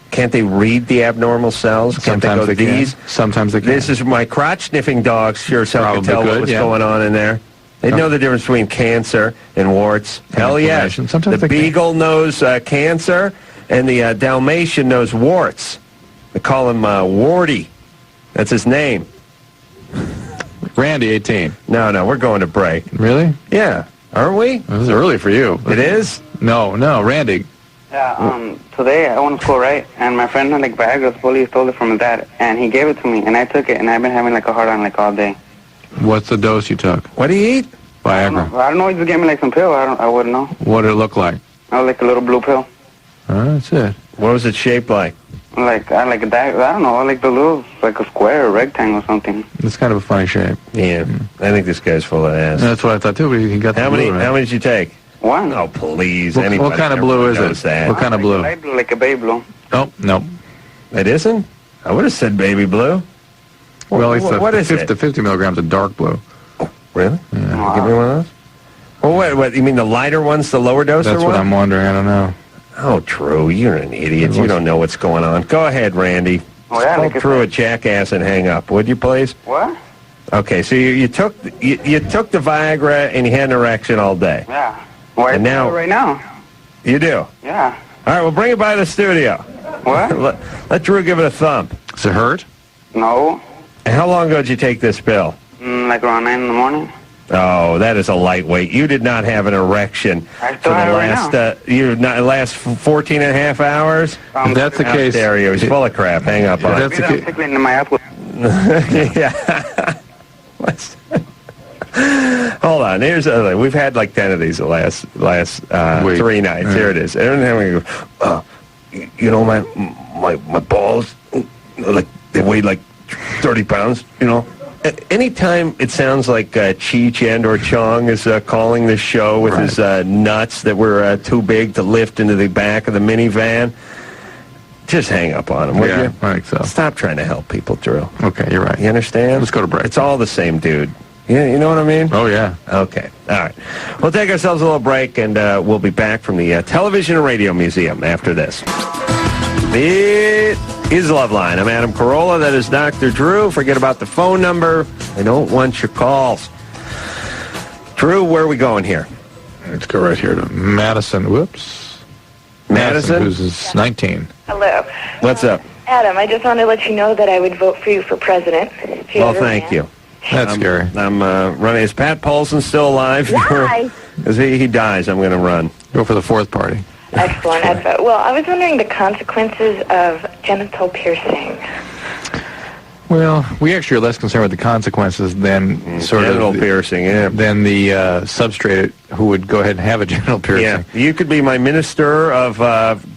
Can't they read the abnormal cells? Can't Sometimes they go, they these? can. Sometimes they can. This is my crotch-sniffing dogs sure as hell could Probably tell what could, was yeah. going on in there. They know the difference between cancer and warts. Hell yeah. Sometimes The they can. beagle knows cancer, and the Dalmatian knows warts. They call him Warty. That's his name. Randy, 18. No, we're going to break. Really? Yeah. Aren't we? This is early for you. It is? No, Randy. Yeah, today I went to school, right? And my friend had Viagra, fully stole it from his dad, and he gave it to me, and I took it, and I've been having a hard on all day. What's the dose you took? What do you eat? Viagra. I don't know. He just gave me some pill. I wouldn't know. What did it look like? Like a little blue pill. That's it. What was it shaped like? Like that. I don't know. Like the little, like a square or rectangle or something. It's kind of a funny shape. Yeah. I think this guy's full of ass. That's what I thought too. But he got the How blue, many? right? How many did you take? One. Oh, please. What Anybody kind of blue is knows it? that. What kind of blue? Light blue, like a baby blue. Oh, no. It isn't? I would have said baby blue. Well, it's what is it? The 50 milligrams of dark blue. Really? Yeah. Give me one of those. Well, what? You mean the lighter ones, the lower dose? That's or what I'm wondering. I don't know. Oh, Drew, you're an idiot. You don't know what's going on. Go ahead, Randy. Call Drew a jackass and hang up, would you, please? What? Okay, so you took the Viagra and you had an erection all day. Yeah. Why? And now, right now. You do? Yeah. All right, well, bring it by the studio. What? Let Drew give it a thump. Does it hurt? No. And how long ago did you take this pill? Like around 9 in the morning. Oh, that is a lightweight. You did not have an erection I for still the have it right now. last 14 and a half hours? If that's the How case, dare you? He's full of crap. Hang up on If that's the case, Tickling in my ass with... Yeah. Hold on. Here's the other thing. We've had like 10 of these the last 3 nights. Here it is. Every time we go, you know, my balls, like they weigh like 30 pounds. You know. Anytime it sounds like Cheech and or Chong is calling this show with his nuts that were too big to lift into the back of the minivan, just hang up on him, would you? I think so. Stop trying to help people, Drew. Okay, you're right. You understand? Let's go to break. It's all the same dude. Yeah, you know what I mean? Oh, yeah. Okay. All right. We'll take ourselves a little break, and we'll be back from the Television and Radio Museum after this. It is Loveline. I'm Adam Carolla. That is Dr. Drew. Forget about the phone number. I don't want your calls. Drew, where are we going here? Let's go right here to Madison. Whoops. Madison? Who's 19. Hello. What's up? Adam, I just wanted to let you know that I would vote for you for president. If you Well, ever thank ran. you. That's scary. I'm running. Is Pat Paulson still alive? Why? Because he dies, I'm going to run. Go for the fourth party. Excellent. Well, I was wondering the consequences of genital piercing. Well, we actually are less concerned with the consequences than sort genital of piercing, yeah. than the substrate who would go ahead and have a genital piercing. Yeah, you could be my minister of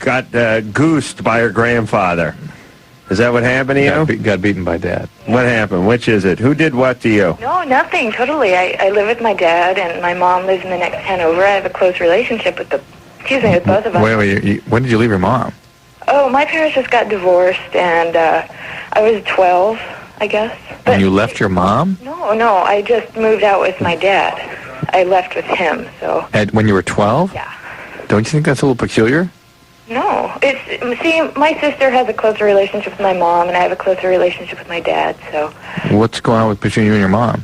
got goosed by her grandfather. Is that what happened to you? Got beaten by Dad. What happened? Which is it? Who did what to you? No, nothing. Totally. I live with my dad, and my mom lives in the next town over. I have a close relationship with with both of us. Wait, when did you leave your mom? Oh, my parents just got divorced, and I was 12, I guess. And you left your mom? No, I just moved out with my dad. I left with him, so... When you were 12? Yeah. Don't you think that's a little peculiar? No. See, my sister has a closer relationship with my mom, and I have a closer relationship with my dad, so... What's going on between you and your mom?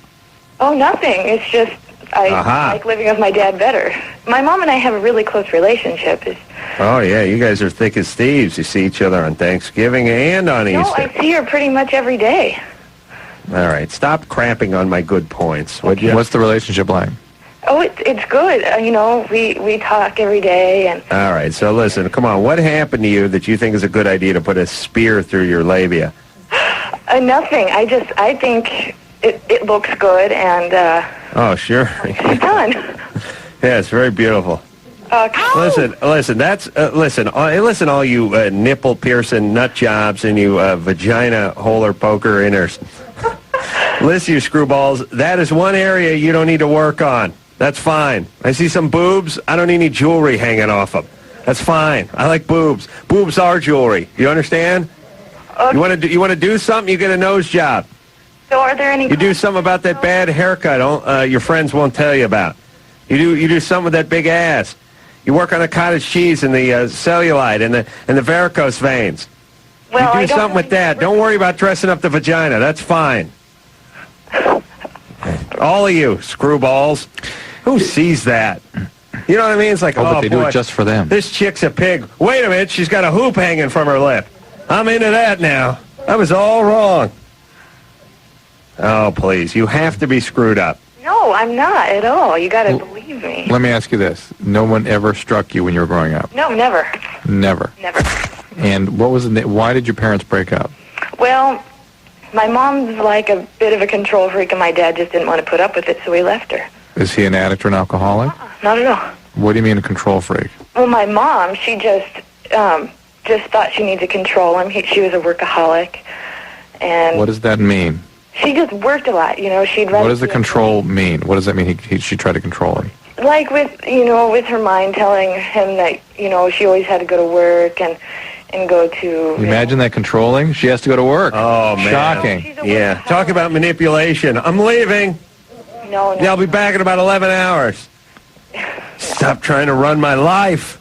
Oh, nothing. It's just... I like living with my dad better. My mom and I have a really close relationship. Oh, yeah, you guys are thick as thieves. You see each other on Thanksgiving and on Easter. No, I see her pretty much every day. All right, stop crapping on my good points, would you? What's the relationship like? Oh, it's good. We talk every day. And all right, so listen, come on. What happened to you that you think is a good idea to put a spear through your labia? Nothing. I think it looks good, and... Oh, sure. It's done. Yeah, it's very beautiful. Listen, listen, all you nipple piercing nut jobs and you vagina holer poker inners. Listen, you screwballs, that is one area you don't need to work on. That's fine. I see some boobs. I don't need any jewelry hanging off them. That's fine. I like boobs. Boobs are jewelry. You understand? You want to do something? You get a nose job. So are there any... You do something about that bad haircut your friends won't tell you about. You do something with that big ass. You work on the cottage cheese and the cellulite and the varicose veins. Well, you do something with that. Don't worry about dressing up the vagina. That's fine. All of you screwballs. Who sees that? You know what I mean? It's like, but they do it just for them. This chick's a pig. Wait a minute. She's got a hoop hanging from her lip. I'm into that now. I was all wrong. Oh, please. You have to be screwed up. No, I'm not at all. You got to believe me. Let me ask you this. No one ever struck you when you were growing up? No, never. Never? Never. And why did your parents break up? Well, my mom's like a bit of a control freak, and my dad just didn't want to put up with it, so he left her. Is he an addict or an alcoholic? Not at all. What do you mean a control freak? Well, my mom, she just thought she needed to control him. She was a workaholic. And what does that mean? She just worked a lot, she'd rather... What does the control mean? What does that mean she tried to control him? Like with her mind telling him that, she always had to go to work and go to... Imagine that controlling? She has to go to work. Oh, man. Shocking. Yeah. Talk about manipulation. I'm leaving. No. Yeah, I'll be back in about 11 hours. Stop trying to run my life.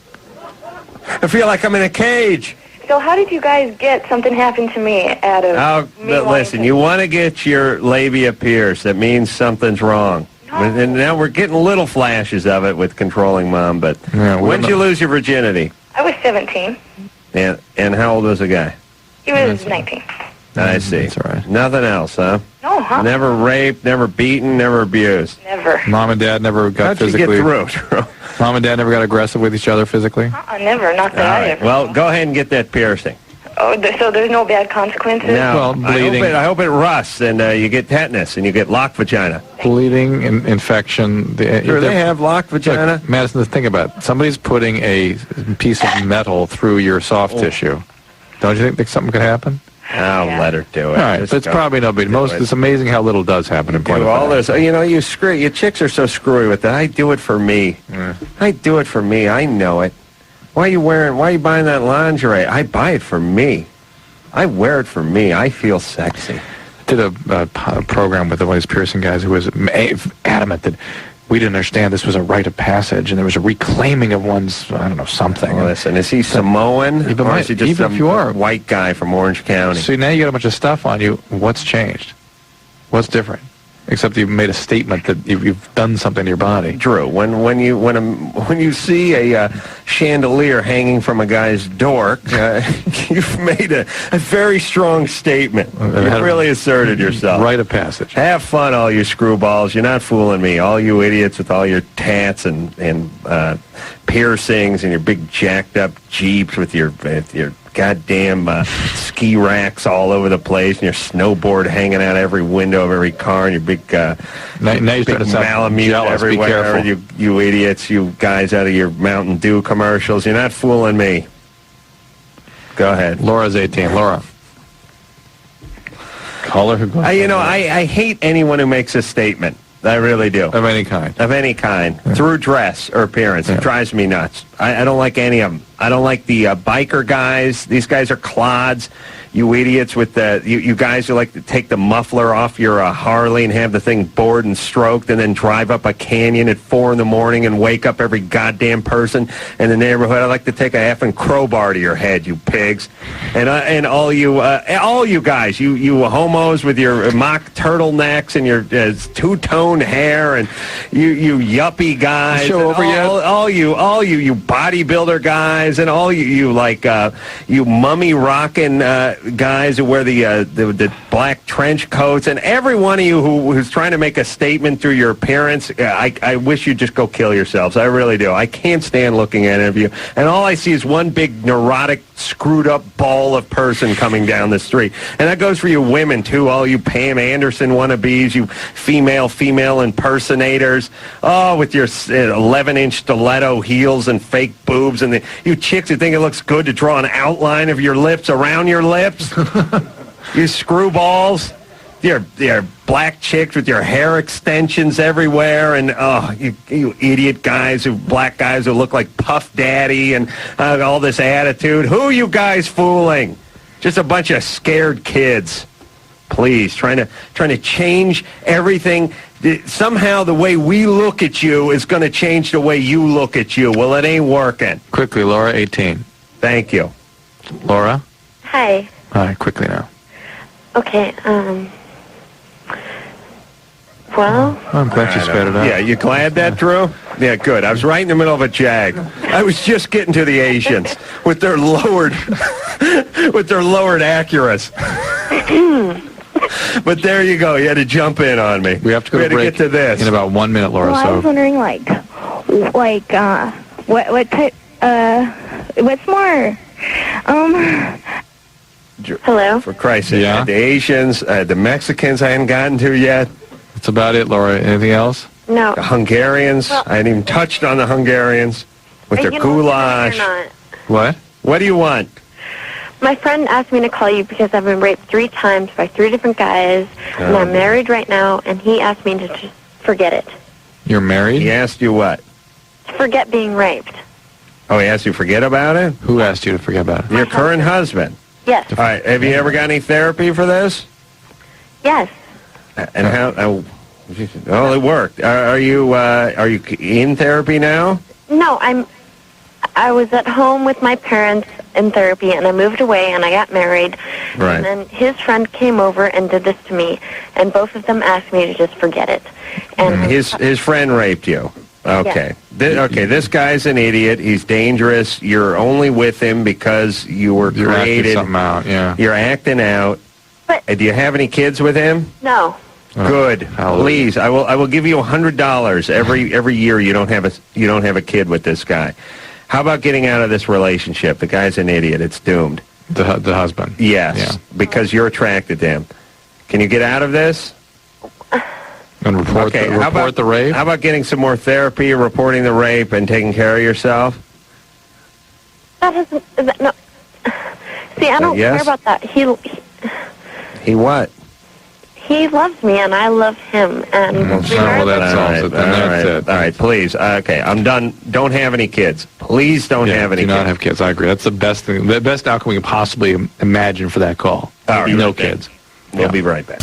I feel like I'm in a cage. So how did you guys get something happened to me out of me listen, you want to get your labia pierced. That means something's wrong. No. And now we're getting little flashes of it with controlling mom, but when did you lose your virginity? I was 17. And how old was the guy? He was 19. I see. That's all right. Nothing else, huh? No, huh? Never raped, never beaten, never abused. Never. Mom and Dad never got physically... How'd you get through? Mom and Dad never got aggressive with each other physically? Never. Not that I ever. Well, go ahead and get that piercing. So there's no bad consequences? No. Well, bleeding. I hope it rusts and you get tetanus and you get locked vagina. Bleeding, infection. Sure, they have locked vagina. Look, Madison, think about it. Somebody's putting a piece of metal through your soft tissue. Don't you think something could happen? I'll let her do it. All right, but it's probably no big. It's amazing how little does happen in point of all fact. this. You chicks are so screwy with that. I do it for me. Yeah. I do it for me. I know it. Why are you buying that lingerie? I buy it for me. I wear it for me. I feel sexy. I did a program with one of these piercing guys who was adamant that we didn't understand this was a rite of passage and there was a reclaiming of one's, I don't know, something. Well, listen, is he Samoan or is he just some white guy from Orange County? So now you got a bunch of stuff on you. What's changed? What's different? Except you've made a statement that you've done something to your body. Drew, when you see a chandelier hanging from a guy's dork, you've made a very strong statement. You've really asserted yourself. Rite of passage. Have fun, all you screwballs. You're not fooling me. All you idiots with all your tats and piercings and your big jacked up Jeeps with your goddamn ski racks all over the place and your snowboard hanging out every window of every car and your big now you're big Malamute everywhere. You idiots, you guys out of your Mountain Dew commercials. You're not fooling me. Go ahead. Laura's 18. Laura. Caller who goes. I hate anyone who makes a statement. I really do. Of any kind. Of any kind. Yeah. Through dress or appearance. Yeah. It drives me nuts. I don't like any of them. I don't like the biker guys. These guys are clods. You idiots with you guys who like to take the muffler off your Harley and have the thing bored and stroked and then drive up a canyon at 4 in the morning and wake up every goddamn person in the neighborhood. I like to take a effing crowbar to your head, you pigs. And all you guys, you homos with your mock turtlenecks and your two-tone hair and you yuppie guys. Show over yet? All you bodybuilder guys and all you mummy rocking guys who wear the black trench coats and every one of you who's trying to make a statement through your appearance. I wish you'd just go kill yourselves. I really do. I can't stand looking at any of you. And all I see is one big neurotic, screwed up ball of person coming down the street. And that goes for you women too. All you Pam Anderson wannabes, you female impersonators. Oh, with your 11-inch stiletto heels and fake boobs, and you chicks who think it looks good to draw an outline of your lips around your lips. You screwballs. You're black chicks with your hair extensions everywhere, and you idiot guys, black guys who look like Puff Daddy and all this attitude. Who are you guys fooling? Just a bunch of scared kids. Please, trying to change everything. Somehow the way we look at you is going to change the way you look at you. Well, it ain't working. Quickly, Laura, 18. Thank you. Laura? Hi. All right, quickly now. Okay, well... I'm glad you sped it up. Yeah, you glad that, Drew? Yeah, good. I was right in the middle of a jag. I was just getting to the Asians with their lowered Acuras. But there you go. You had to jump in on me. We have to go to break get to this in about 1 minute, Laura. Well, I was wondering, what type, what's more, Hello? For Christ's sake. Yeah? The Asians, the Mexicans I hadn't gotten to yet. That's about it, Laura. Anything else? No. The Hungarians. I hadn't even touched on the Hungarians with their goulash. What? What do you want? My friend asked me to call you because I've been raped 3 times by 3 different guys, and I'm married right now, and he asked me to just forget it. You're married? He asked you what? To forget being raped. Oh, he asked you to forget about it? Who asked you to forget about it? Your current husband? Yes. All right. Have you ever got any therapy for this? Yes. And how? Oh, it worked. Are you in therapy now? No, I was at home with my parents in therapy, and I moved away, and I got married. Right. And then his friend came over and did this to me, and both of them asked me to just forget it. And his friend raped you. Okay. This guy's an idiot. He's dangerous. You're only with him because you were created. Acting something out, yeah. You're acting out. But do you have any kids with him? No. Good. Please, I will give you $100 every year you don't have a kid with this guy. How about getting out of this relationship? The guy's an idiot. It's doomed. The husband. Yes, Yeah. because you're attracted to him. Can you get out of this? And report the rape? How about getting some more therapy, reporting the rape, and taking care of yourself? That isn't. No. See, I don't care about that. He what? He loves me, and I love him. And that solves it. Then that's it. All right, please. Okay, I'm done. Don't have any kids. Please don't have any do kids. not have kids. I agree. That's the best thing. The best outcome we can possibly imagine for that call. All right, no kids. We'll be right back.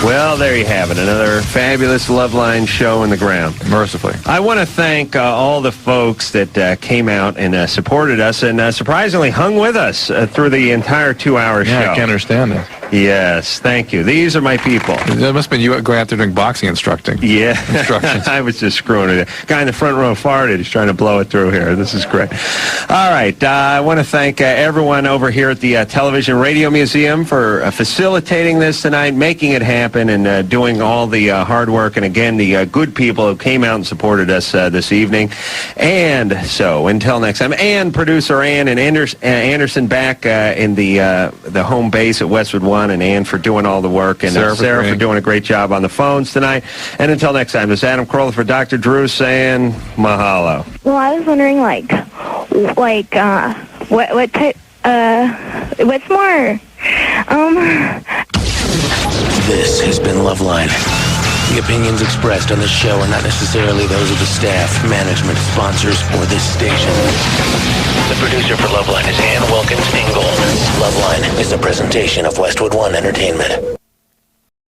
Well, there you have it. Another fabulous Loveline show in the ground. Mercifully. I want to thank all the folks that came out and supported us and surprisingly hung with us through the entire 2-hour show. Yeah, I can't understand that. Yes, thank you. These are my people. That must have been you going out there doing boxing instructions. I was just screwing with it. Guy in the front row farted. He's trying to blow it through here. This is great. All right. I want to thank everyone over here at the Television Radio Museum for facilitating this tonight, making it happen, and doing all the hard work. And again, the good people who came out and supported us this evening. And so until next time, and producer Ann and Anderson back in the home base at Westwood One, and Ann for doing all the work, and Sarah for doing a great job on the phones tonight. And until next time, this is Adam Carolla for Dr. Drew saying mahalo. Well, I was wondering, what type, what's more, This has been Loveline. The opinions expressed on this show are not necessarily those of the staff, management, sponsors, or this station. The producer for Loveline is Ann Wilkins Ingle. Loveline is a presentation of Westwood One Entertainment.